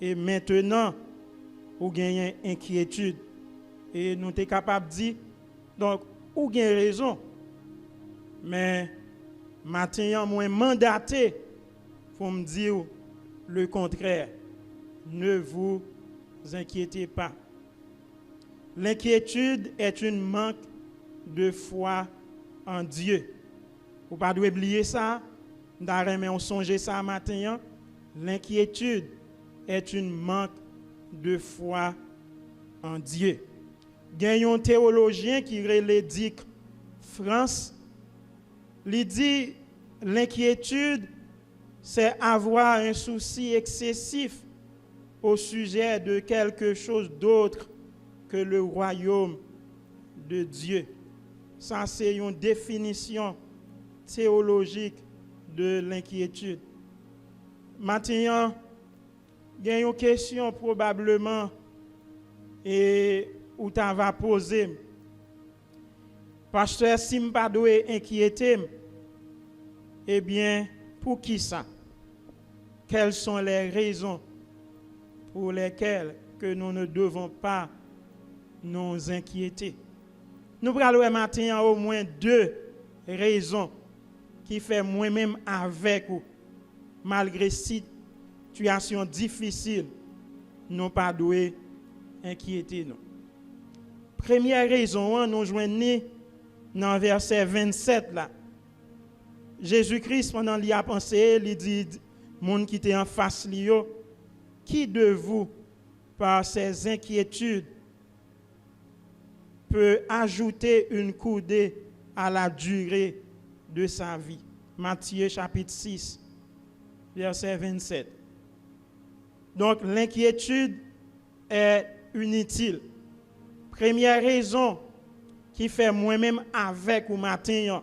et maintenant ou gagné inquiétude. Et nous sommes capables de dire, donc, ou bien raison. Mais maintenant, moi, mandaté, pour me dire le contraire. Ne vous inquiétez pas. L'inquiétude est un manque de foi en Dieu. Vous ne pouvez pas oublier ça. Mais on songe ça matin. L'inquiétude est un manque de foi en Dieu. Il y a un théologien qui relève France. Il dit l'inquiétude, c'est avoir un souci excessif au sujet de quelque chose d'autre que le royaume de Dieu. Ça, c'est une définition théologique de l'inquiétude. Maintenant, il y a une question probablement et où tu vas poser. Pasteur, si je ne pas inquiéter, eh bien, pour qui ça? Quelles sont les raisons pour lesquelles que nous ne devons pas nous inquiéter? Nous allons maintenant au moins 2 raisons qui font moi-même avec vous, malgré situation difficile, nous pas doué inquiéter nous. Première raison, nous joignons dans verset 27 là. Jésus-Christ pendant qu'il a pensé, il dit monde qui était en face lui, qui de vous par ses inquiétudes peut ajouter une coudée à la durée de sa vie. Matthieu chapitre 6 verset 27. Donc l'inquiétude est inutile. Première raison qui fait moi-même avec ou matin,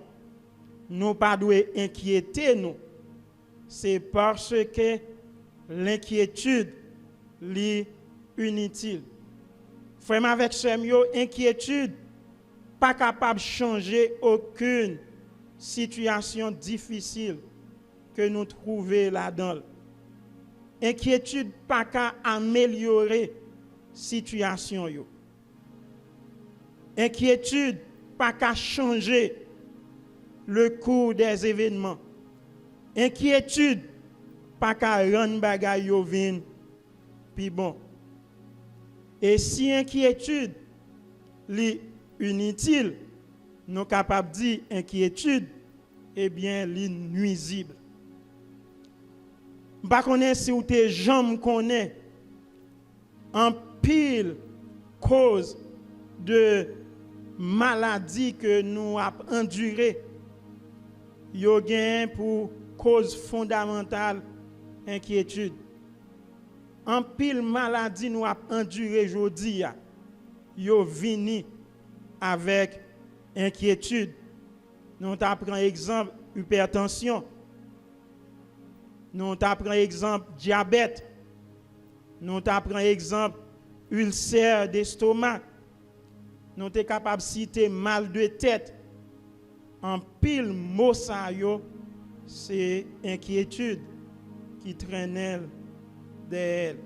nous pas doit inquiéter nous. C'est parce que l'inquiétude est inutile. Frère avec Samuel, inquiétude pas capable de changer aucune situation difficile que nous trouvons là-dedans. Inquiétude pas qu'à améliorer situation yo. Inquiétude pas qu'à changer le cours des événements. Inquiétude pas qu'à rendre bagay yo vin puis bon. Et si inquiétude li inutile, nous capables de dire inquiétude, eh bien li nuisible. Pas connaît si ou te jambe connaît en pile cause de maladie que nous avons enduré, yo gen pour cause fondamentale inquiétude. En pile maladie nous avons enduré aujourd'hui, yo vini avec inquiétude. Nous t'apprend exemple hypertension. Nous t'apprend exemple diabète. Nous t'apprend exemple ulcère d'estomac. Nous sommes capables de citer mal de tête. En pile mot ça yo, c'est inquiétude qui traîne d'elle.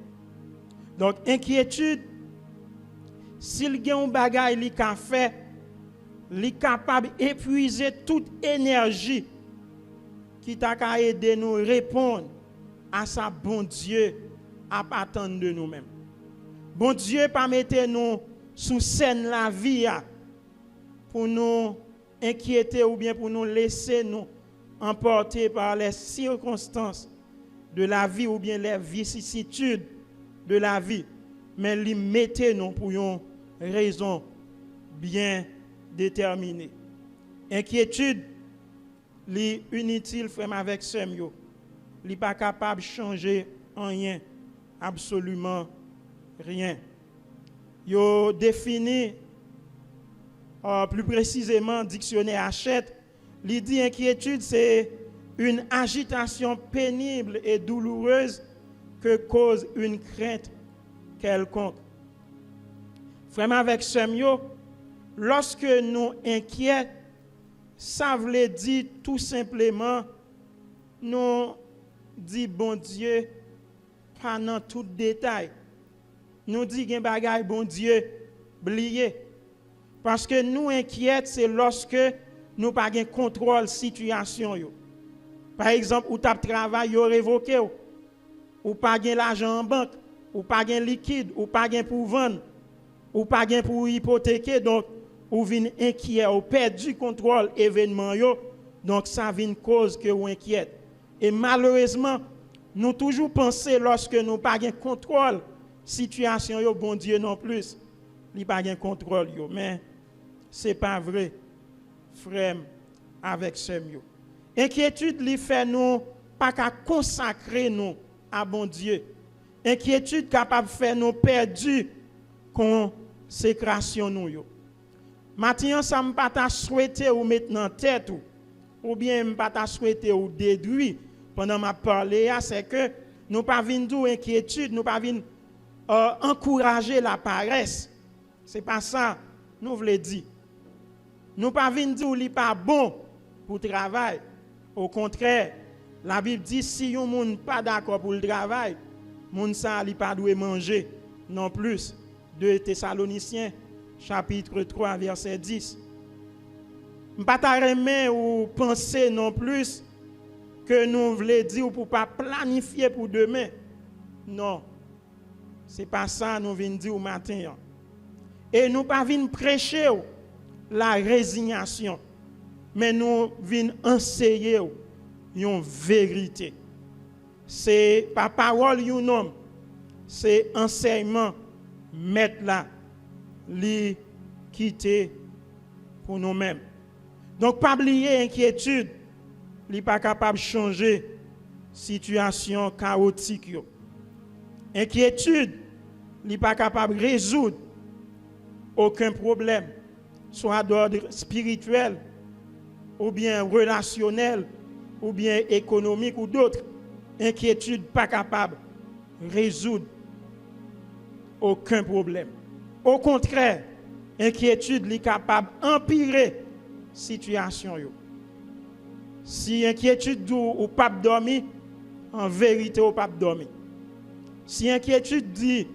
Donc inquiétude, s'il y a un bagage li ka fait, li capable d'épuiser toute énergie qui t'a ka aider nous répondre à sa bon Dieu à attendre de nous-mêmes. Bon Dieu pas mettre nous sous scène la vie pour nous inquiéter ou bien pour nous laisser nous emporter par les circonstances de la vie ou bien les vicissitudes de la vie, mais les mettez nous pour une raison bien déterminée. Inquiétude, li inutile frère avec semyo, li pas capable de changer rien, absolument rien. Yo défini plus précisément dictionnaire Hachette, li dit inquiétude c'est une agitation pénible et douloureuse que cause une crainte quelconque. Frère avec semyo, lorsque nous inquiète, ça veut dire tout simplement nous dit bon Dieu pas dans tout détail. Nous dit gen bagay bon Dieu oublié. Parce que nous inquiète c'est lorsque nous pas gen contrôle situation yo. Par exemple, ou tap travail yo révoqué ou pas gen l'argent en banque, ou pas gen liquide, ou pas gen pour vendre, ou pas gen pour hypothéquer, donc ou vin inquiet, ou perdu contrôle événement yo, donc ça vient cause que ou inquiète. Et malheureusement, nous toujours penser lorsque nous pas gen contrôle situation yo, bon Dieu non plus, li pas gen contrôle yo, mais c'est pas vrai, frère avec sem yo. Inquiétude li fait nous pas qu'à consacrer nous à bon Dieu. Inquiétude capable de faire nous perdre consécration nous yo. Maintenant ça me pas ta souhaiter ou mettre dans tête ou bien me pas ta souhaiter ou déduire pendant ma parler c'est que nous pas venir d'où inquiétude, nous pas venir encourager la paresse. C'est pas ça nous voulons dire. Nous pas venir dire li pas bon pour travail. Au contraire, la Bible dit si un monde pas d'accord pour le travail, moun sa li pas doit manger non plus. 2 Thessaloniciens chapitre 3 verset 10. M'pas ta remet ou penser non plus que nous voulons dire pour pas planifier pour demain. Non. C'est pas ça nous venons dire au matin. Et nous pas venons prêcher la résignation, mais nous venons enseigner une vérité. C'est pas parole d'un homme, c'est enseignement mettre là, li quitter pour nous-mêmes. Donc pas oublier inquiétude, li pas capable de changer situation chaotique yo. Inquiétude, li pas capable de résoudre aucun problème, soit d'ordre spirituel ou bien relationnel ou bien économique ou d'autres. Inquiétude pas capable de résoudre aucun problème. Au contraire, inquiétude est capable d'empirer la situation. Si inquiétude ou pas dormir, en vérité ou pas dormir. Si inquiétude dit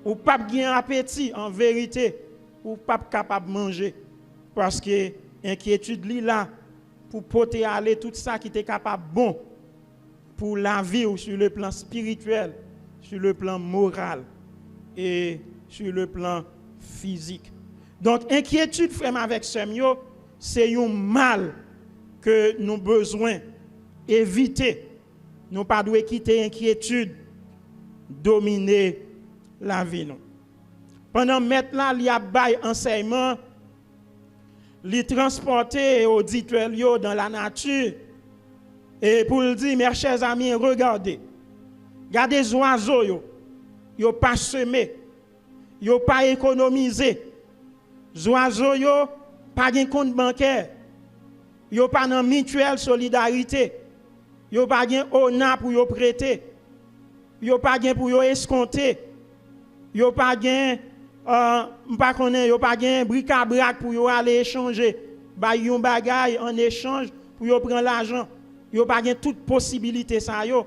ou pas gain appétit, en vérité ou pas capable de manger. Parce que inquiétude li là pour porter aller tout ça qui était capable bon pour la vie ou sur le plan spirituel, sur le plan moral et sur le plan physique. Donc inquiétude frère avec Semio, c'est un mal que nous besoin éviter. Nous pas doit quitter inquiétude dominer la vie nous. Pendant maintenant il y a bail enseignement, li transporter auditeur yo dans la nature et pour le dire mes chers amis regardez les oiseaux yo pas semé, yo pas économisé, oiseaux yo pas gen compte bancaire, yo pas dans mutuelle solidarité, yo pas gen ONA pour yo prêter, yo pas gen pour yo escompter, yo pas gen m'pa connait yo pas gen bric-à-brac pour yo aller échanger ba yon bagay en échange pour yo prendre l'argent, yo pas gen toute possibilité ça yo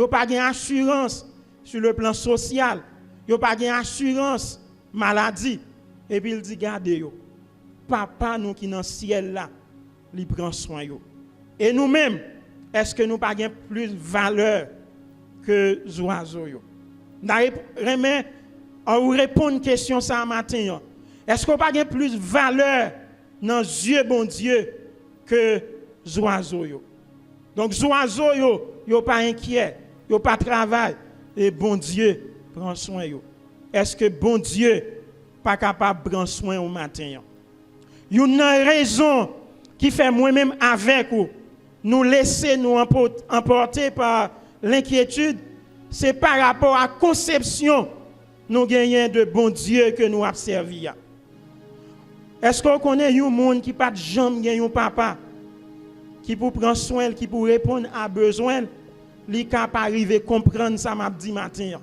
pas gen assurance sur le plan social, yo pas gen assurance maladie et puis il dit gardez yo papa nous qui dans ciel là il prend soin yo et nous-mêmes est-ce que nous pas gen plus valeur que les oiseaux yo remet on répond une question ça matin. Est-ce qu'on pas gain plus valeur dans les yeux bon Dieu que les oiseaux yo? Donc les oiseaux yo pas inquiet, yo pas travail et bon Dieu prend soin yo. Est-ce que bon Dieu pas capable de prendre soin au matin? Une raison qui fait moi-même avec vous nous laisser nous emporter par l'inquiétude, c'est par rapport à la conception nous gagnons de bon Dieu que nous avons servi. Est-ce qu'on connaît un monde qui pas de jambe gagne un papa qui pour prendre soin, qui pour répondre à besoin, li capable arriver comprendre ça m'a dit matin.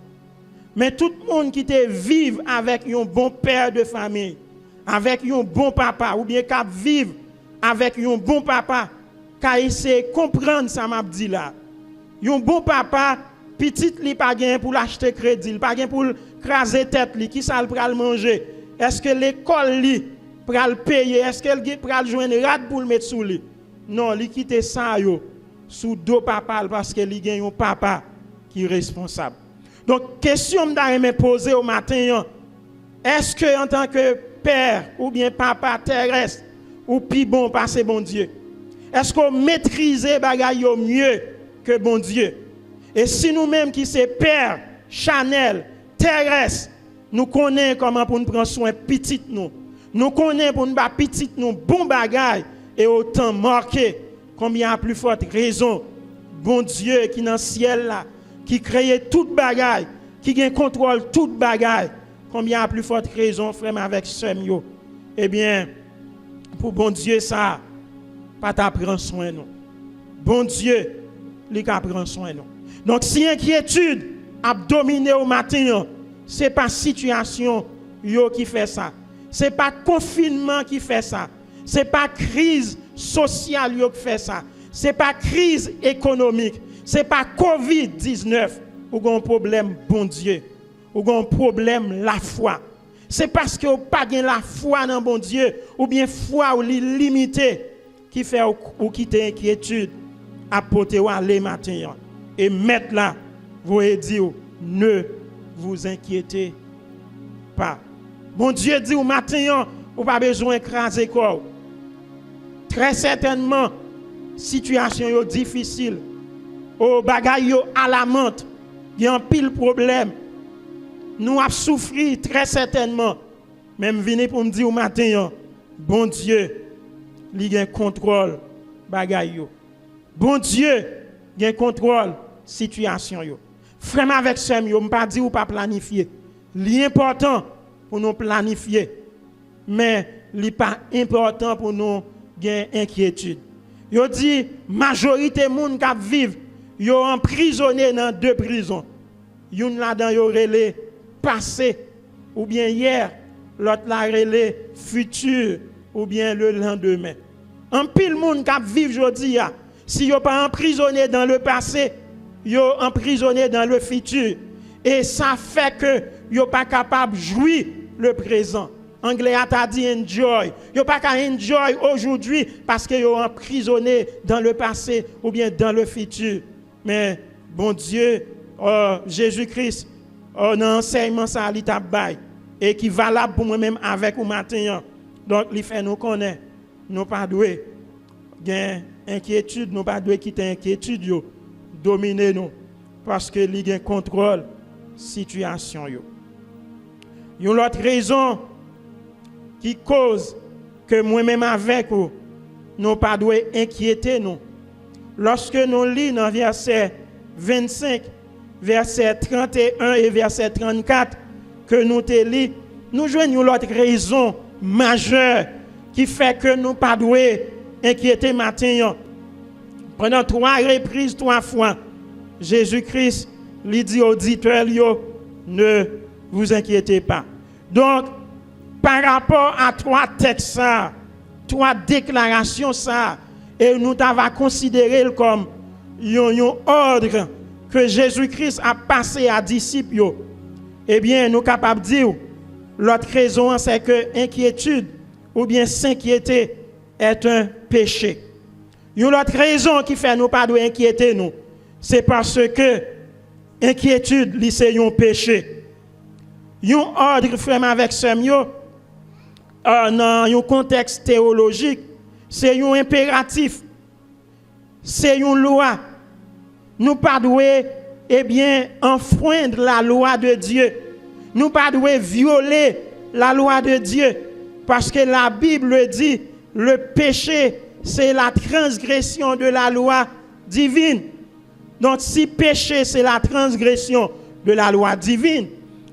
Mais tout le monde qui te vive avec un bon père de famille, avec un bon papa ou bien qui vivre avec un bon papa, qui essaie de comprendre ça m'a dit là. Un bon papa petit li pas gain pour l'acheter crédit, il pas gain pour craser tête li, qui ça pral manger? Est-ce que l'école li pral payer? Est-ce qu'elle pral joindre rat pour le mettre sous lui? Non, li quitte ça yo sous dos papa parce que li gagne un papa qui est responsable. Donc question me poser au matin, est-ce que en tant que père ou bien papa terrestre ou pi bon passer bon Dieu? Est-ce qu'on maîtrise bagay yo mieux que bon Dieu? Et si nous-mêmes qui sommes père, Chanel, terrestre, nous connaissons comment pour nous prendre soin petit nous. Nous connaissons pour nous battre petit nous bon bagay et autant marqué combien à plus forte raison bon Dieu qui dans le ciel là, qui crée toute bagay, qui qui gagne contrôle toute bagaille. Combien à plus forte raison, frère, avec sœur yo. Eh bien, pour bon Dieu, ça, pas ta prendre soin nous. Bon Dieu, lui qui prend soin nous. Donc, si inquiétude a dominé au matin, ce n'est pas situation yo qui fait ça. Ce n'est pas confinement qui fait ça. Ce n'est pas crise sociale yo qui fait ça. Ce n'est pas crise économique. Ce n'est pas COVID-19 ou un problème, bon Dieu. Ou un problème, la foi. C'est parce que vous n'avez pas la foi dans bon Dieu, ou bien foi ou limité, qui fait ou quitter inquiétude, à porter ou aller matin. Et mettre là, vous dire, ne vous inquiétez pas. Bon Dieu dit au matin, vous n'avez pas besoin d'écraser corps. Très certainement, situation est difficile. Au bagaille alarmante, il y a un pile problème. Nous avons souffert très certainement. Même venir pour me dire au matin, bon Dieu, il a un contrôle bagaille. Bon Dieu, il a un contrôle situation. Frère avec ça, je ne pas dire ou pas planifier. L'important pour nous planifier, mais ce n'est pas important pour nous gagner inquiétude. Yo dit majorité moun qui vivent yo emprisonné dans 2 prisons. Une là-dedans yo relé passé ou bien hier, l'autre là relé futur ou bien le lendemain. En pile moun qui vivent jodi ya, si yo pas emprisonné dans le passé, yo emprisonné dans le futur et ça fait que yo pas capable de jouir le présent. Anglais a dit enjoy. Yo pas qu'à enjoy aujourd'hui parce que yo emprisonné dans le passé ou bien dans le futur. Mais bon Dieu, Jésus-Christ, dans enseignement ça li t'a bay et qui valable pour moi-même avec ou matin. Donc il fait nous connaître, nous pas doué gain inquiétude, nous pas doué quitter inquiétude yo dominer nous parce que li gain contrôle situation yo. Une autre raison qui cause que moi-même avec vous, nous pas doit inquiéter nous. Lorsque nous lisons dans verset 25, verset 31 et verset 34, que nous te lisons, nous joignons l'autre raison majeure qui fait que nous pas doit inquiéter matin. Pendant 3 reprises, 3 fois, Jésus-Christ lui dit aux auditeurs, ne vous inquiétez pas. Donc, par rapport à 3 textes, 3 déclarations, et nous avons considéré comme un ordre que Jésus-Christ a passé à disciples, eh bien, nous sommes capables de dire, l'autre raison, c'est que inquiétude ou bien s'inquiéter est un péché. Une autre raison qui fait nous pas de inquiéter nous, c'est parce que inquiétude, c'est un péché. Un ordre, frère, avec ce mieux, dans un contexte théologique, c'est un impératif, c'est une loi. Nous pas doué enfreindre la loi de Dieu. Nous pas doué violer la loi de Dieu parce que la Bible dit le péché c'est la transgression de la loi divine. Donc si péché c'est la transgression de la loi divine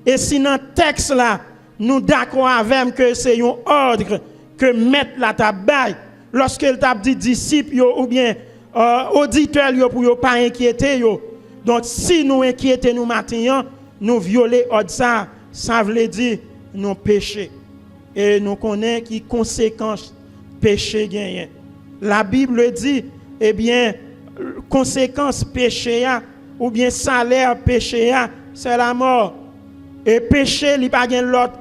et si dans le texte là nous d'accord avec que c'est un ordre que mettre la tabac lorsque le t'a dit disciples ou bien auditeurs pour ne pas inquiéter. Donc si nous inquiétons nous matin, nous violer ordre ça veut dire nous péché. Et nous connaissons qui conséquences péché gagnent. La Bible dit eh bien conséquence péché ou bien salaire péché c'est la mort. Et péché il pas gain l'autre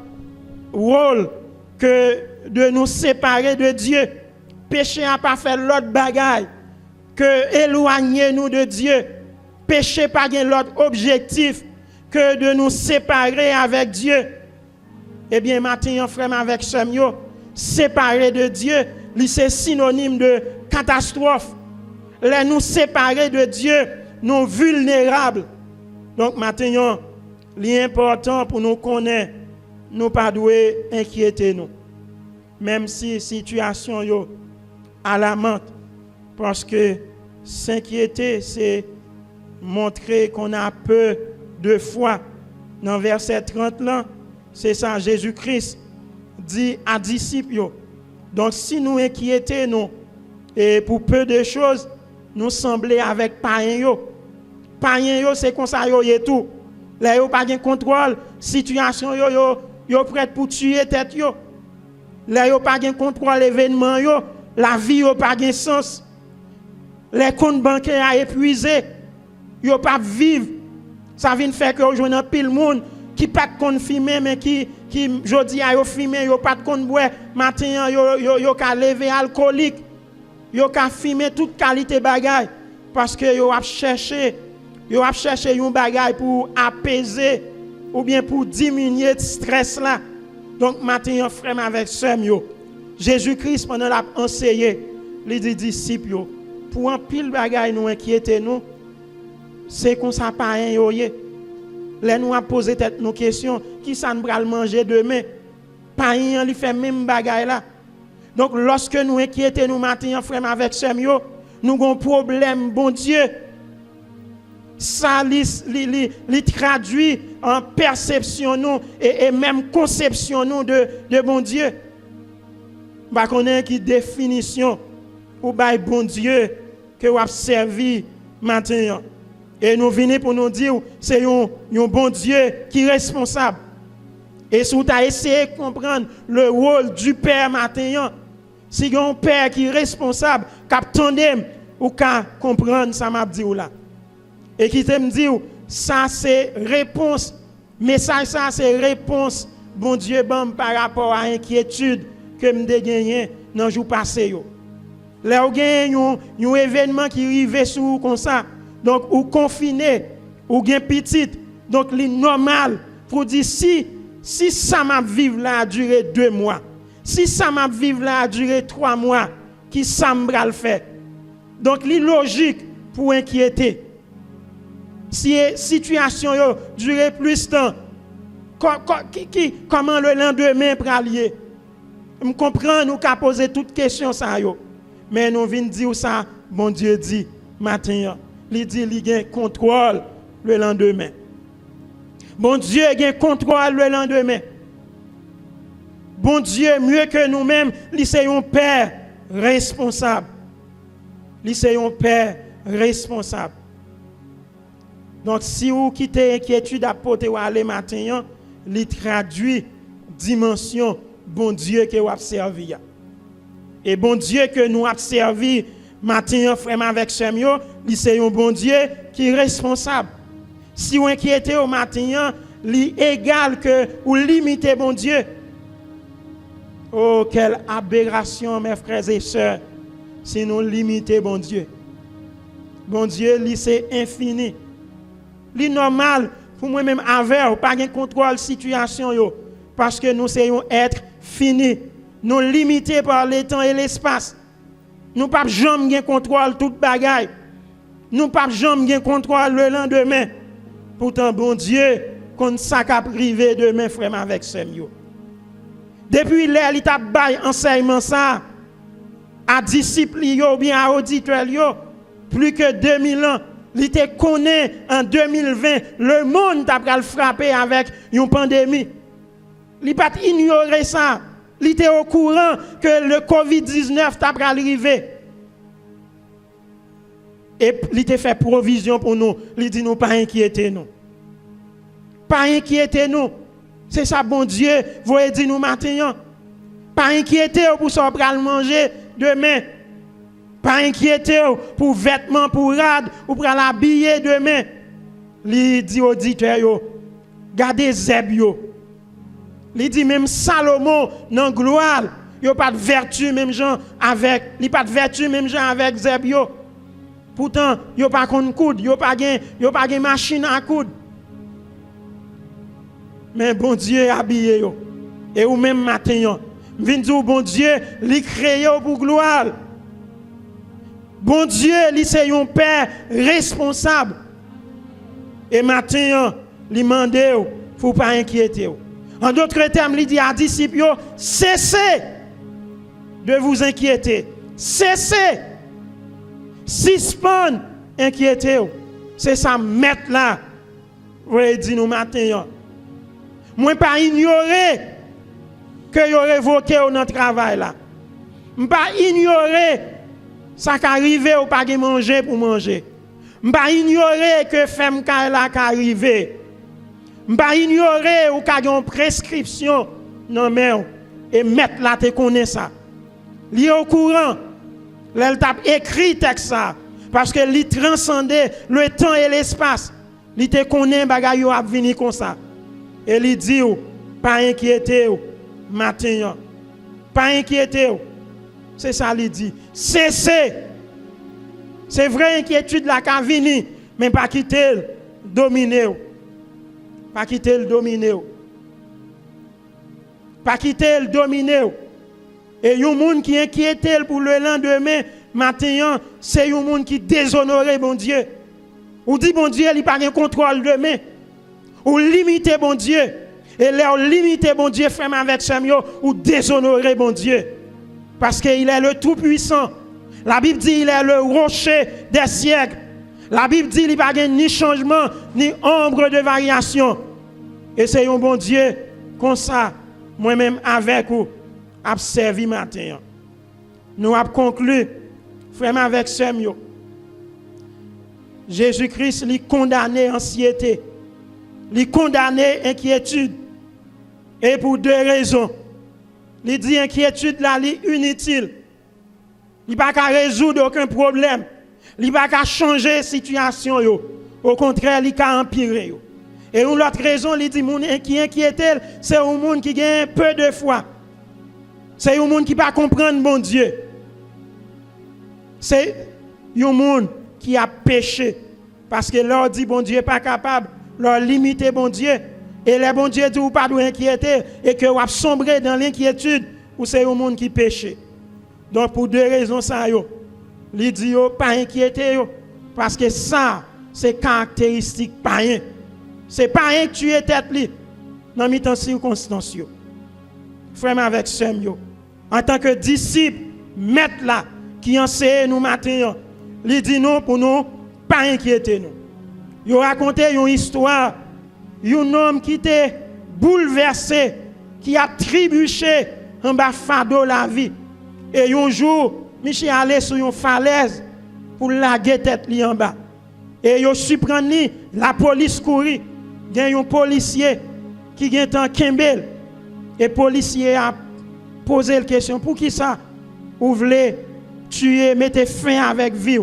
rôle que de nous séparer de Dieu. Péché n'a pas fait l'autre bagaille que éloigner nous de Dieu. Péché pas gain l'autre objectif que de nous séparer avec Dieu. Eh bien maintenant frère avec Samuel, séparer de Dieu, c'est synonyme de catastrophe. Les nous séparer de Dieu, nous vulnérables. Donc maintenant, l'important pour nous connaître, nous pas doué inquiéter nous. Même si situation yo alarmante, parce que s'inquiéter c'est montrer qu'on a peu de foi dans verset 30 là, c'est ça, Jésus-Christ dit à disciples, yo. Donc si nous inquiétons, nous, et pour peu de choses, nous sembler avec païen yo. Païen yo, c'est comme ça yo et tout. Là yo pas de contrôle, situation yo prêt pour tuer tête yo. Là yo pas de contrôle événement yo, la vie yo pas de sens. Les comptes bancaires a épuisé, yo pas vivre. Ça vient faire que aujourd'hui un pile monde qui pas de fumer mais qui jodi a yo fumer, yo pas de compte boire, matin yo ka lever alcoolique. Yo ka fumer toute qualité bagaille parce que yo a cherché un bagaille pour apaiser ou bien pour diminuer le stress là. Donc matin frère avec sœur yo. Jésus-Christ pendant l'a enseigné, les disciples yo, pour un pile bagaille nous inquiéter nous, c'est qu'on ça pas rien yo yé. Là nous a posé tête nos questions, qui ça nous va manger demain? Pas rien li fait même bagaille là. Donc lorsque nous inquiétons nous matin frère avec sœur yo, nous avons problème bon Dieu. Ça li traduit en perception nous et même conception nous de bon Dieu. Bah connaît qui définition ou bail bon Dieu que vous avez servi matin. Et nous venons pour nous dire c'est un bon Dieu qui est responsable. Et si vous avez essayé de comprendre le rôle du Père matin, si vous avez un Père qui est responsable, capitaine ou qu'à comprendre ça m'a dit là. Et qui te me dit ça c'est réponse, message ça c'est réponse bon Dieu bon par rapport à inquiétude que me gagné dans jour passé yo. Là ou gagne un événement qui arrive sur comme ça. Donc ou confiné ou gain petite. Donc li normal pour dire si ça m'a vivre là a duré 2 mois. Si ça m'a vivre là a duré 3 mois, qui ça m'bral fait. Donc li logique pour inquiéter. Si situation yo durer plus de temps, comment le lendemain pralier? Me comprendre nous qu'a poser toutes questions ça yo. Mais nous vinn dire ça, bon Dieu dit matin, il dit il gain contrôle le lendemain. Bon Dieu gain contrôle le lendemain. Bon Dieu mieux que nous-mêmes, il c'est un père responsable. Il c'est un père responsable. Donc si vous quittez inquiétude à porter ou aller matin, il traduit dimension bon Dieu que vous avez servi. Et bon Dieu que nous avons servi matin frère avec Semio, il c'est un bon Dieu qui est responsable. Si vous inquiétez au matin, il est égal que vous limitez bon Dieu. Oh, quelle aberration, mes frères et sœurs, si nous limitons bon Dieu. Bon Dieu, lui, c'est infini. Li normal pour moi-même avec pas de contrôle situation yo parce que nous sommes être fini, nous limités par le temps et l'espace. Nous pas jamais contrôle toute bagaille. Nous pas jamais contrôle le lendemain. Pourtant bon Dieu qu'on ça qu'a privé demain frère avec Semio. Depuis l'air il t'a bail enseignement ça à disciples yo bien à auditeurs yo plus que 2000 ans. Il te connaît en 2020, le monde t'a pral frapper avec une pandémie. Il pas ignorer ça. Il était au courant que le Covid-19 t'a pral arriver. Et il te fait provision pour nous. Il dit nous pas inquiéter nous. Pas inquiéter nous. C'est ça bon Dieu, vous dire nous matin. Pas inquiéter pour ça pral manger demain. Pas inquiéter pour vêtements, pour rad, ou pour l'habiller demain. Il dit aux auditeurs, gardez Zeb yo. Il dit même Salomon, dans gloire, il n'y a pas de vertu même gens avec, il pas de vertu même gens avec Zeb yo. Pourtant, il n'y a pas de coude, il n'y a pas de machine à coudre. Mais bon Dieu est habillé yo. Et ou même matin, vient dire bon Dieu, il crée pour gloire. Bon Dieu, lui c'est un père responsable. Et maintenant, il demande, il ne faut pas inquiéter. En d'autres termes, il dit à disciples, cessez de vous inquiéter. Cessez. Suspend, inquiétez. C'est ça, mettre là. Vous dit nous matin, Moi pas ignorer que yo révoqué dans le travail là. Je pas ignorer ça qui arrive ou pas de manger pour manger. Je pas ignorer que femme là qui arrive. Je pas ignorer ou qu'il y a une prescription non mais et mettre là te connaît ça. Li au courant. Elle t'a écrit texte ça parce que li transcendait le temps et l'espace. Li te connaît bagay yo a venir comme ça. Et li dit ou pas inquiéter ou matin. Pas inquiéter ou. C'est ça li dit. Cessez. C'est vrai inquiétude la ka vini mais pas quitter dominer ou. Pas quitter le dominer ou. Pas quitter le dominer ou. Et yon moun qui inquiète pour le lendemain matin, c'est yon moun qui déshonore bon Dieu. Ou dit bon Dieu, il pas de contrôle demain. Ou limite bon Dieu. Et là, limite bon Dieu, frère avec Samuel, ou déshonorer bon Dieu. Parce qu'il est le Tout-Puissant. La Bible dit il est le rocher des siècles. La Bible dit il n'y a pas ni changement, ni ombre de variation. Et c'est un bon Dieu, comme ça, moi-même avec vous, a servi matin. Nous avons conclu, frère avec Samuel. Jésus-Christ lui condamné anxiété, lui condamné inquiétude. Et pour deux raisons. Il dit inquiétude là, li inutile. Il n'a pas résoudre aucun problème. Il n'a pas changer la situation. Yo. Au contraire, il a empiré. Yo. Et une autre raison, il dit qui inquiète, c'est un monde qui a peu de foi. C'est un monde qui ne peut pas comprendre mon Dieu. C'est un monde qui a péché. Parce que leur dit bon Dieu n'est pas capable, leur limiter bon Dieu. Et les bon Dieu dit ou pas d'inquiéter et que vous avez sombré dans l'inquiétude ou c'est un monde qui péche. Donc pour deux raisons ça yo. Il dit yo pas inquiéter yo parce que ça c'est caractéristique païen. C'est païen que tu es tête li dans mi temps circonstance yo. Frère avec sœur yo. En tant que disciple, maître là qui enseigne nous matin, il dit non pour nous pas inquiéter nous. Yo raconté une histoire, un homme qui était bouleversé, qui a trébuché en bas fardeau la vie. Et un jour, Michel allait sur une falaise pour laguer tête li en bas. Et yo surprend la police courit. Il y a un policier qui est en Kembel. Et le policier a posé la question, pour qui ça? Vous voulez tuer, mettre fin avec vie?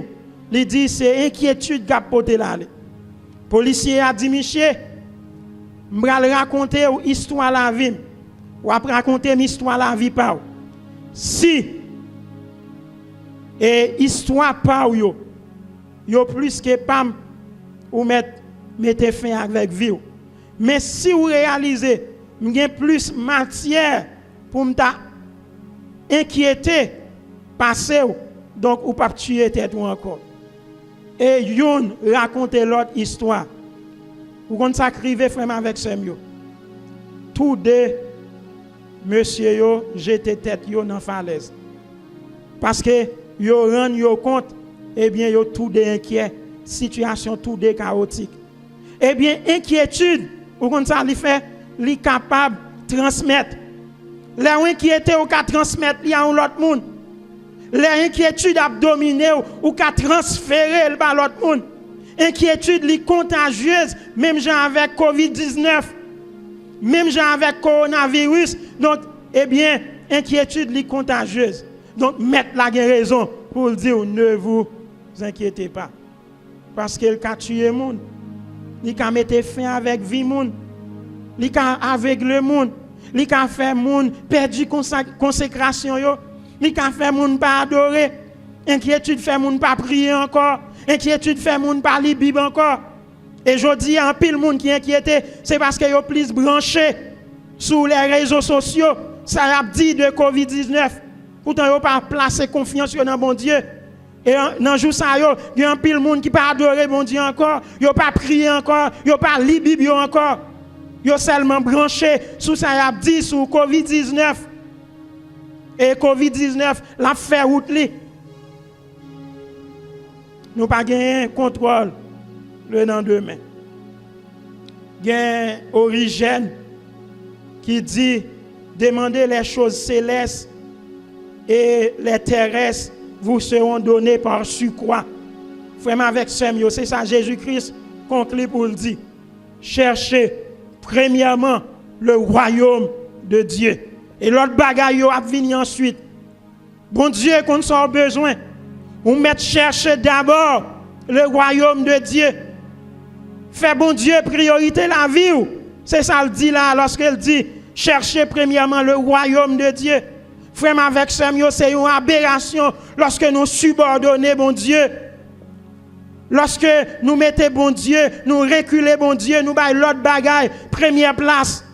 Il dit, c'est inquiétude qu'a porté là. Le policier a dit, Michel, je vais raconter une histoire de la vie. Ou après raconter une histoire de la vie. Si, et histoire par yo, yo plus que pam, ou mettez fin avec vie. Mais si vous réalisez, vous avez plus matière pour m'inquiéter, passer, donc ou pas tuer tête ou encore. Et yon raconte l'autre histoire. Vous comprenez ça crivé frère avec Samuel. Tous deux, monsieur yo, jeté tête yo dans falaise. Parce que yo rend yo compte, eh bien yo tout deux inquiet, situation tout deux chaotique. Eh bien inquiétude, vous comprenez ça li fait, li capable transmettre. L'inquiétude ou ka transmettre li à l'autre monde. L'inquiétude a dominé ou ka transférer le par l'autre monde. Inquiétude li contagieuse, même gens avec COVID-19, même gens avec coronavirus. Donc, eh bien, inquiétude li contagieuse. Donc, mettre la raison pour dire ne vous inquiétez pas. Parce qu'elle a tué le monde. Il a mis fin avec la vie monde. Il a avec le monde. Il a fait le monde perdu consécration. Il a fait le monde pas adorer. Inquiétude fait le monde pas prier encore. Inquiétude fait le monde pas lire Bible encore. Et je dis en pile monde qui est inquiété, c'est parce que yo plus branché sur les réseaux sociaux. Ça a dit de COVID-19. Pourtant yo pas placer confiance dans bon Dieu. Et dans jour ça yo, y a un pile monde qui pas adorer bon Dieu encore, yo pas prier encore, yo pas lire Bible encore. Yo seulement branché sur ça a dit sur COVID-19. Et COVID-19 l'a fait route li. Nous pas gagné contrôle le lendemain. Gain origine qui dit demandez les choses célestes et les terrestres vous seront données par surcroît. Frère avec Samuel, c'est ça Jésus-Christ conclut pour le dire. Cherchez premièrement le royaume de Dieu. Et l'autre bagaille va venir ensuite. Bon Dieu, qu'on a besoin, on met chercher d'abord le royaume de Dieu. Fait bon Dieu priorité la vie. C'est ça le dit là lorsqu'il dit cherchez premièrement le royaume de Dieu. Frère avec Samuel, c'est une aberration lorsque nous subordonnons bon Dieu. Lorsque nous mettons bon Dieu, nous reculons bon Dieu, nous baillons l'autre bagaille, première place.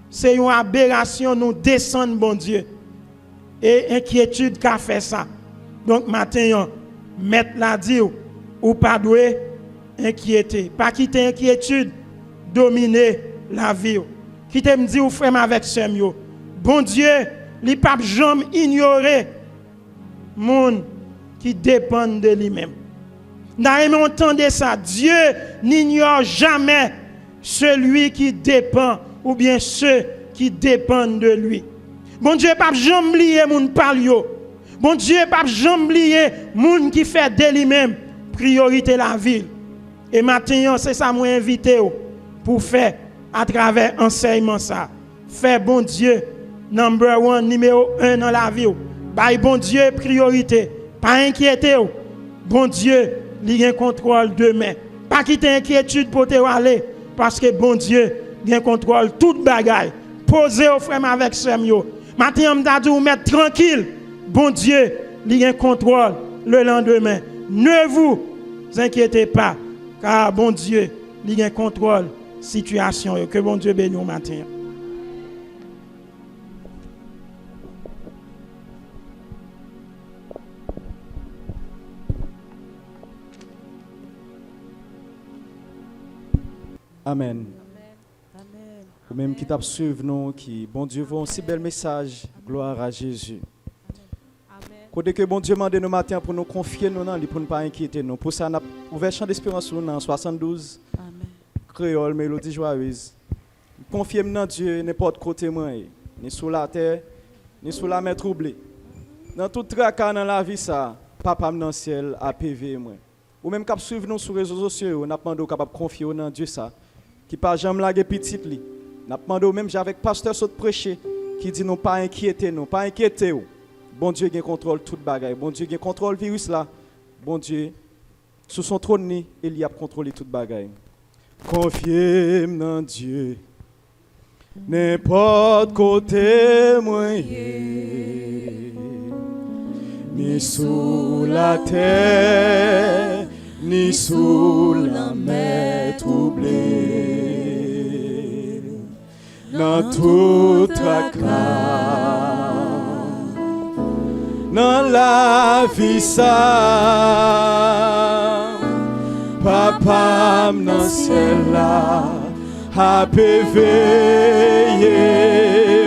C'est une aberration, nous descendons bon Dieu. Et inquiétude qu'a fait ça. Donc maintenant, mettre la dit ou pas doué inquiéter. Pas quitter inquiétude, dominer la vie. Quitter me dit ou frère avec Samuel. Bon Dieu, il pas jamais ignorer monde qui dépend de lui-même. Nous entendez ça. Dieu n'ignore jamais celui qui dépend ou bien ceux qui dépendent de lui. Bon Dieu pas jamais oublier moun palio. Bon Dieu pas jamais oublier moun qui fait de lui-même priorité la ville. Et maintenant c'est ça moi invité pour faire à travers enseignement ça. Faire bon Dieu number 1 numéro 1 dans la vie. Bail bon Dieu priorité. Pas inquiéter. Bon Dieu il y a un contrôle demain. Pas quitter inquiétude pour te aller parce que bon Dieu il y a un contrôle toute bagaille. Posez au frère avec Samuel. Maintenant, je dit vous mettre tranquille. Bon Dieu, il y a un contrôle le lendemain. Ne vous inquiétez pas, car bon Dieu, il y a un contrôle situation. Que bon Dieu bénisse au matin. Amen. Ou même qui t'absuivent nous, qui, bon Dieu, vont un si bel message, gloire à Jésus. Côté que bon Dieu m'a demandé nos matins pour nous confier nous, pour ne pas inquiéter nous. Pour ça, on a ouvert champ d'espérance dans 72, créole, mélodie joyeuse. Confiez-moi dans Dieu, n'importe côté moi, ni sous la terre, ni sous la mer troublée. Dans tout tracas dans la vie, ça, papa dans le ciel, a PV moi. Ou même cap suivre nous sur les réseaux sociaux, on a demandé capable confier dans Dieu ça, qui pas jamais laguer petite li. N'a demandé même avec pasteur saute prêcher qui dit non pas inquiéter nous, pas inquiéter ou. Bon Dieu qui contrôle toute bagaille, bon Dieu qui contrôle virus là. Bon Dieu sous son trône il y a contrôlé toute bagaille. Confiez dans Dieu. N'importe côté moyen ni sous la terre ni sous la mer troublée. Dans tout tracas, dans la vie ça, papa dans ciel là, a veillé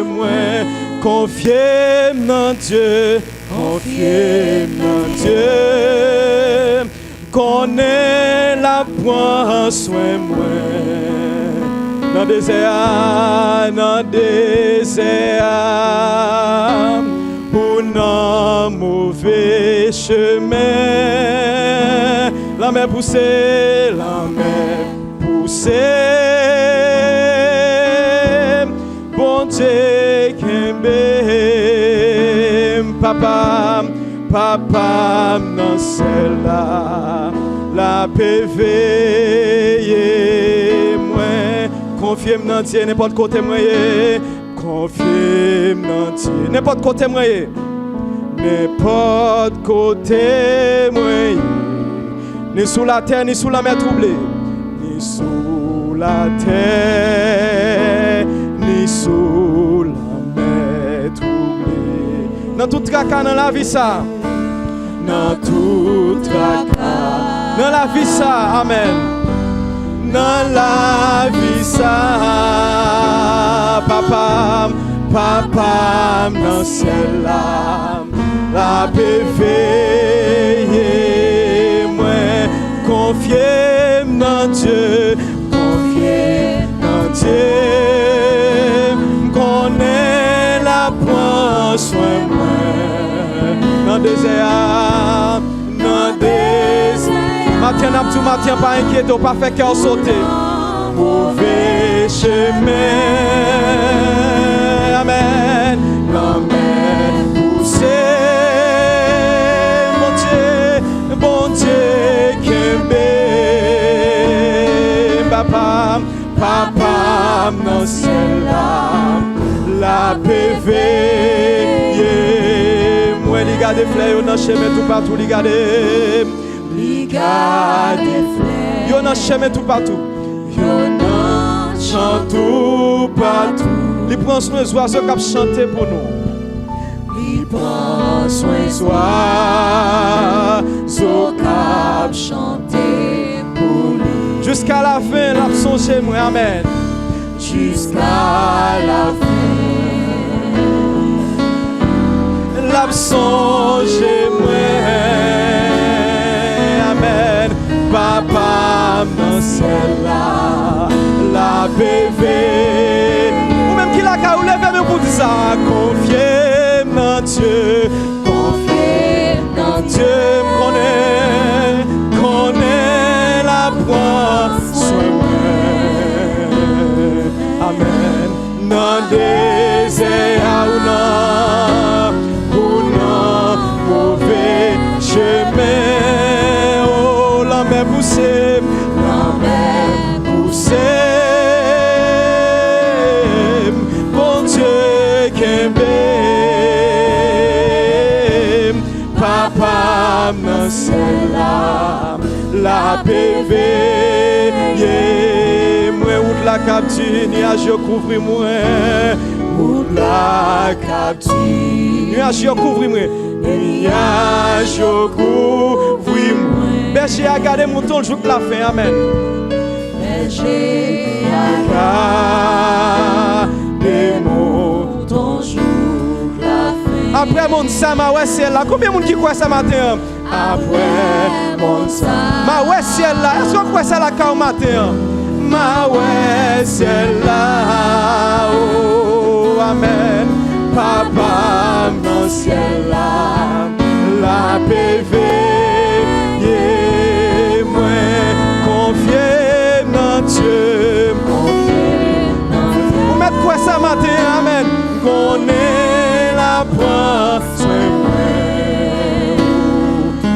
moi, confiez dans Dieu, confiez dans Dieu, connais la point soin moi. Dans le désert, pour nos mauvais chemins, la mer poussée, bon Dieu qui m'aime, papa dans celle-là, la PV. Confiez-moi dans Dieu, n'importe côté moi. Confiez-moi dans Dieu, n'importe côté moi. N'importe côté moi. Ni sous la terre, ni sous la mer troublée. Ni sous la terre, ni sous la mer troublée. Dans tout tracas dans la vie ça. Dans tout tracas dans la vie ça. Amen. Dans la vie ça, papa dans ciel là, la veillé moi, confiez dans Dieu, confiez dans Dieu, prends soin de moi. Dans le désert, dans le désert. Matin, n'a tout matin, pas inquiété, pas fait cœur sauter. Mauvais chemin. Amen. L'amen poussé. Bon Dieu, Kembe. Papa, papa, dans le ciel là. La PV. Moi, les gars des fleurs, on a chemin tout partout, les gars des fleurs. On a chemin tout partout. On a chante tout partout. Les prend soin des oiseaux qui chanter pour nous. Les prend soin des oiseaux qui chanter pour nous. Jusqu'à la fin, l'a songé moi, amen. Jusqu'à la fin. L'a songé moi, amen. Papa, dans celle-là, la bébé. Ou même qui l'a qu'à ou lever même pour dire ça. Confiez dans Dieu, confiez dans Dieu. Connais la prend soin moi. Amen. Dans désert ou non, mauvais chemin. Oh, la mer poussée, bon Dieu, Kembe. Papa, dans celle-là, la PV. Moi, ou de la capture, nuage couvre moi. Ou de la capture, nuage couvre moi. Nuage couvre moi. Berger a gardé mouton le jour de la fin, amen. Berger a gardé mouton le jour de la fin. Après mon sama, ouais, c'est là. Combien de monde qui croit ça matin? Après mon sama, ma ouais, c'est là. Est-ce qu'on croit ça là quand matin? Ma ouais, c'est là. Oh, amen. Papa, mon ciel là. La PV. Dieu, vous mettez quoi ça matin, amen. Qu'on est la prend soin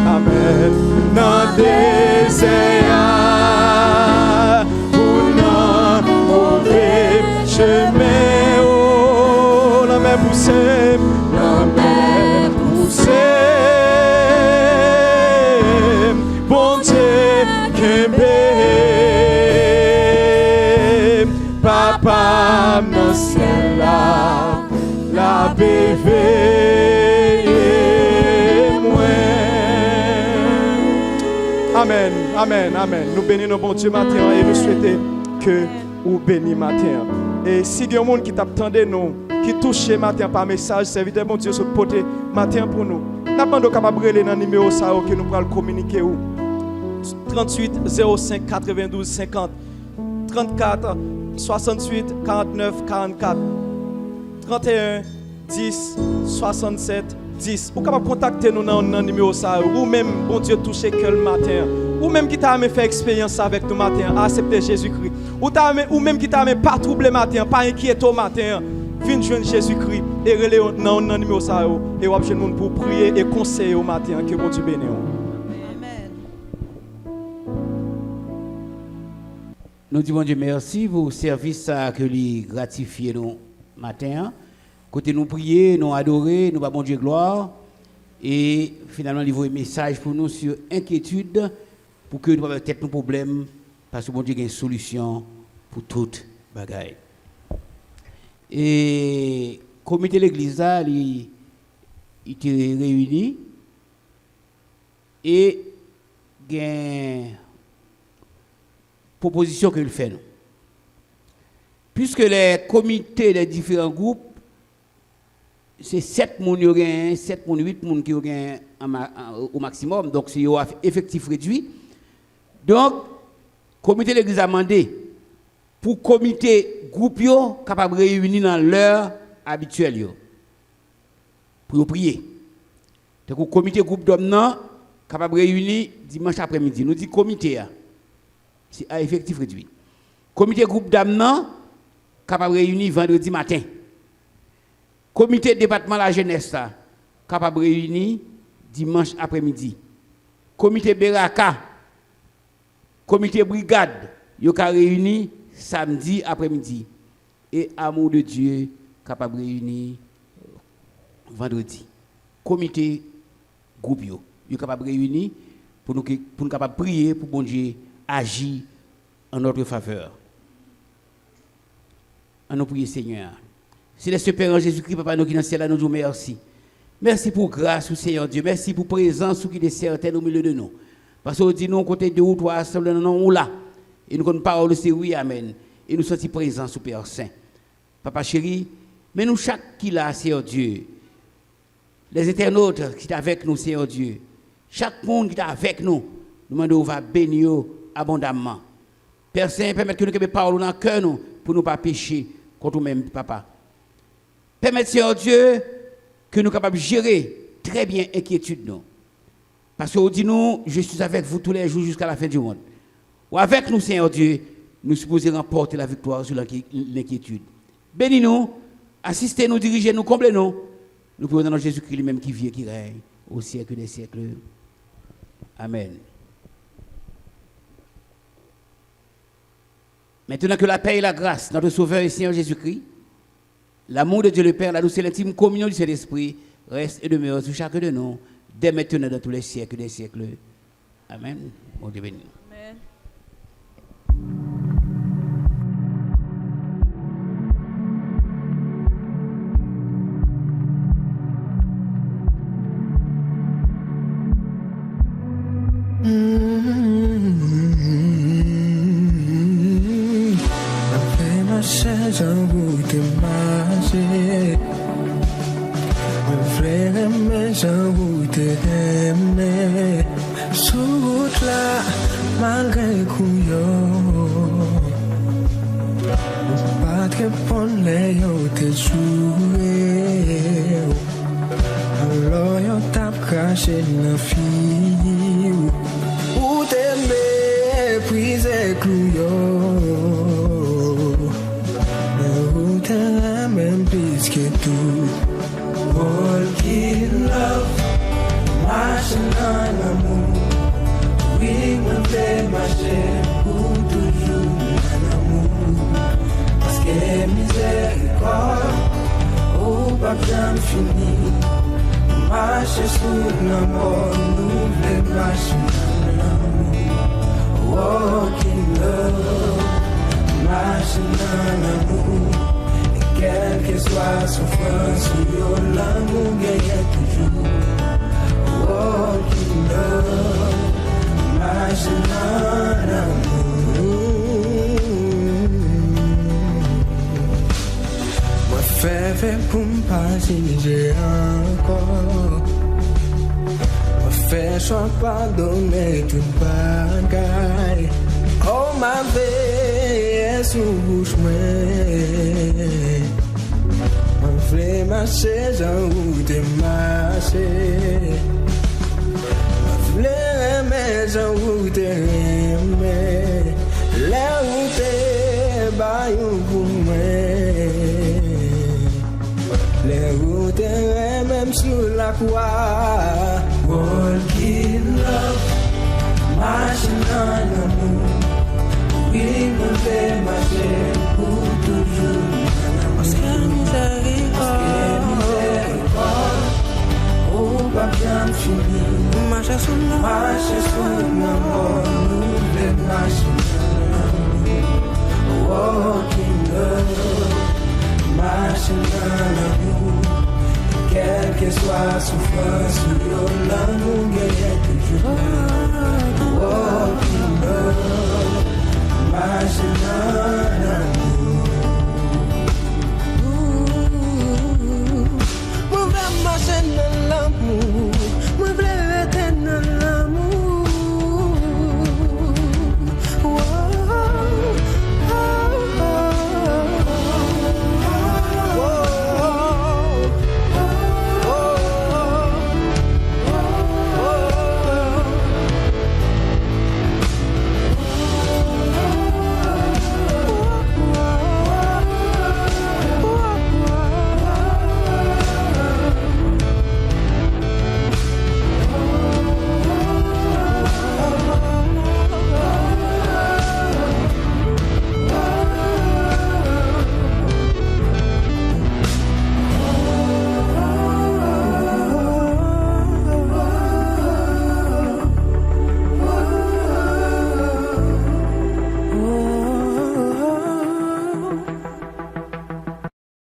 amen. Dans le désert, ou non, mauvais chemin. Oh, la mer poussée, bon Dieu, Kembe. Papa, dans ciel là, la bébé, moi. Amen, amen, amen. Nous bénissons bon Dieu matin et nous souhaitons que vous bénissez matin. Et si il y a un monde qui t'attendait nous, qui touche matin par message, serviteur bon Dieu, ce poté matin pour nous. Nous demandons capable de brûler dans le numéro ça que nous pourrons communiquer. 38 05 92 50 34 68 49 44 31 10 67 10. Vous pouvez contacter nous dans le numéro ça. Ou même, bon Dieu, toucher que le matin. Ou même qui t'a fait expérience avec nous matin, accepter Jésus-Christ. Ou même qui t'a pas troublé matin, pas inquiété au matin. Viens joindre Jésus-Christ et relais dans le numéro ça. Et vous avez pour prier et conseiller au matin. Que bon Dieu bénisse. Nous disons Dieu merci pour le service que lui gratifié nous matin. Côté nous prier, nous adorer, nous bon Dieu gloire. Et finalement, il voit un message pour nous sur inquiétude, pour que nous peut-être nos problèmes, parce que bon Dieu a une solution pour toute bagaille. Et le comité de l'église, il était réuni et il y a une proposition qu'il fait. Nous. Puisque les comités des différents groupes, c'est 7 personnes, 7 ou 8 personnes qui ont au maximum, donc c'est un effectif réduit. Donc, le comité de l'église a demandé pour le comité groupe capable de réunir dans l'heure habituelle. pour prier. Donc le comité groupe d'hommes non capable réunir dimanche après-midi. Nous dit comité c'est à effectif réduit. Comité groupe d'hommes non capable réunir vendredi matin. Comité département la jeunesse capable réunir dimanche après-midi. Comité Beraka, comité brigade, yo ka réuni samedi après-midi. Et amour de Dieu capable réunir vendredi. Comité groupe yo capable réunir pour nous capable prier pour bon Dieu agir en notre faveur. On nous prie Seigneur. C'est le Père en Jésus-Christ, Papa, nous qui dans le ciel, nous disons merci. Merci pour grâce, au Seigneur Dieu. Merci pour présence qui est certaine au milieu de nous. Parce qu'on dit nous, côté de où toi, assemblés, nous là. Et nous, comme parole, c'est oui, amen. Et nous sentons présence au Père Saint. Papa chéri, mais nous, chaque qui là, Seigneur Dieu. Les internautes qui sont avec nous, Seigneur Dieu. Chaque monde qui est avec nous, nous demandons, va bénir abondamment. Père Saint, permettre que nous ayons parole dans le cœur nous, pour ne pas pécher contre nous-mêmes, Papa. Permettez, Seigneur Dieu, que nous soyons capables de gérer très bien l'inquiétude. Parce qu'on dit nous, je suis avec vous tous les jours jusqu'à la fin du monde. Ou avec nous, Seigneur Dieu, nous supposons remporter la victoire sur l'inquiétude. Bénis-nous, assistez-nous, dirigez-nous, comblez-nous. Nous prions dans Jésus-Christ lui-même qui vit et qui règne au siècle des siècles. Amen. Maintenant que la paix et la grâce, notre Sauveur et Seigneur Jésus-Christ, l'amour de Dieu le Père, la douce et l'intime communion du Saint-Esprit reste et demeure sur chacun de nous, dès maintenant dans tous les siècles des siècles. Amen. Mon Dieu béni. Amen. J'en goûte marcher. Mon frère aimé, j'en goûte aimer. Sous route là, malgré couillon. Pas que pour les te jouer. Alors yo tape craché la fille. Ou t'aimer, puis couillon. Même plus que tout. Walking love, marching en amour. Oui, on fait marcher pour toujours en amour. Parce que miséricorde, au pas bien fini. Marcher sous l'amour, nous voulons marcher en amour. Walking love, marching en amour. Quelle que soit la souffrance, l'amour gagne toujours. Walking love, marching en amour. Moi, fais pour me passer encore. Moi, fais choix pardonner toute bagaille. Oh, ma vie est sous bouche, mon frère marcher, j'en route marcher. Mon frère aimé, j'en route aimer. La route baillou pour moi. Les routes même sur la croix. Walking love, marching en amour. Oui, on fait marcher pour toujours. Parce que miséricorde, oh, pas bien fini. Marcher sous l'amour, nous voulons marcher dans l'amour. Walking love, marching dans l'amour. Quelle que soit la souffrance,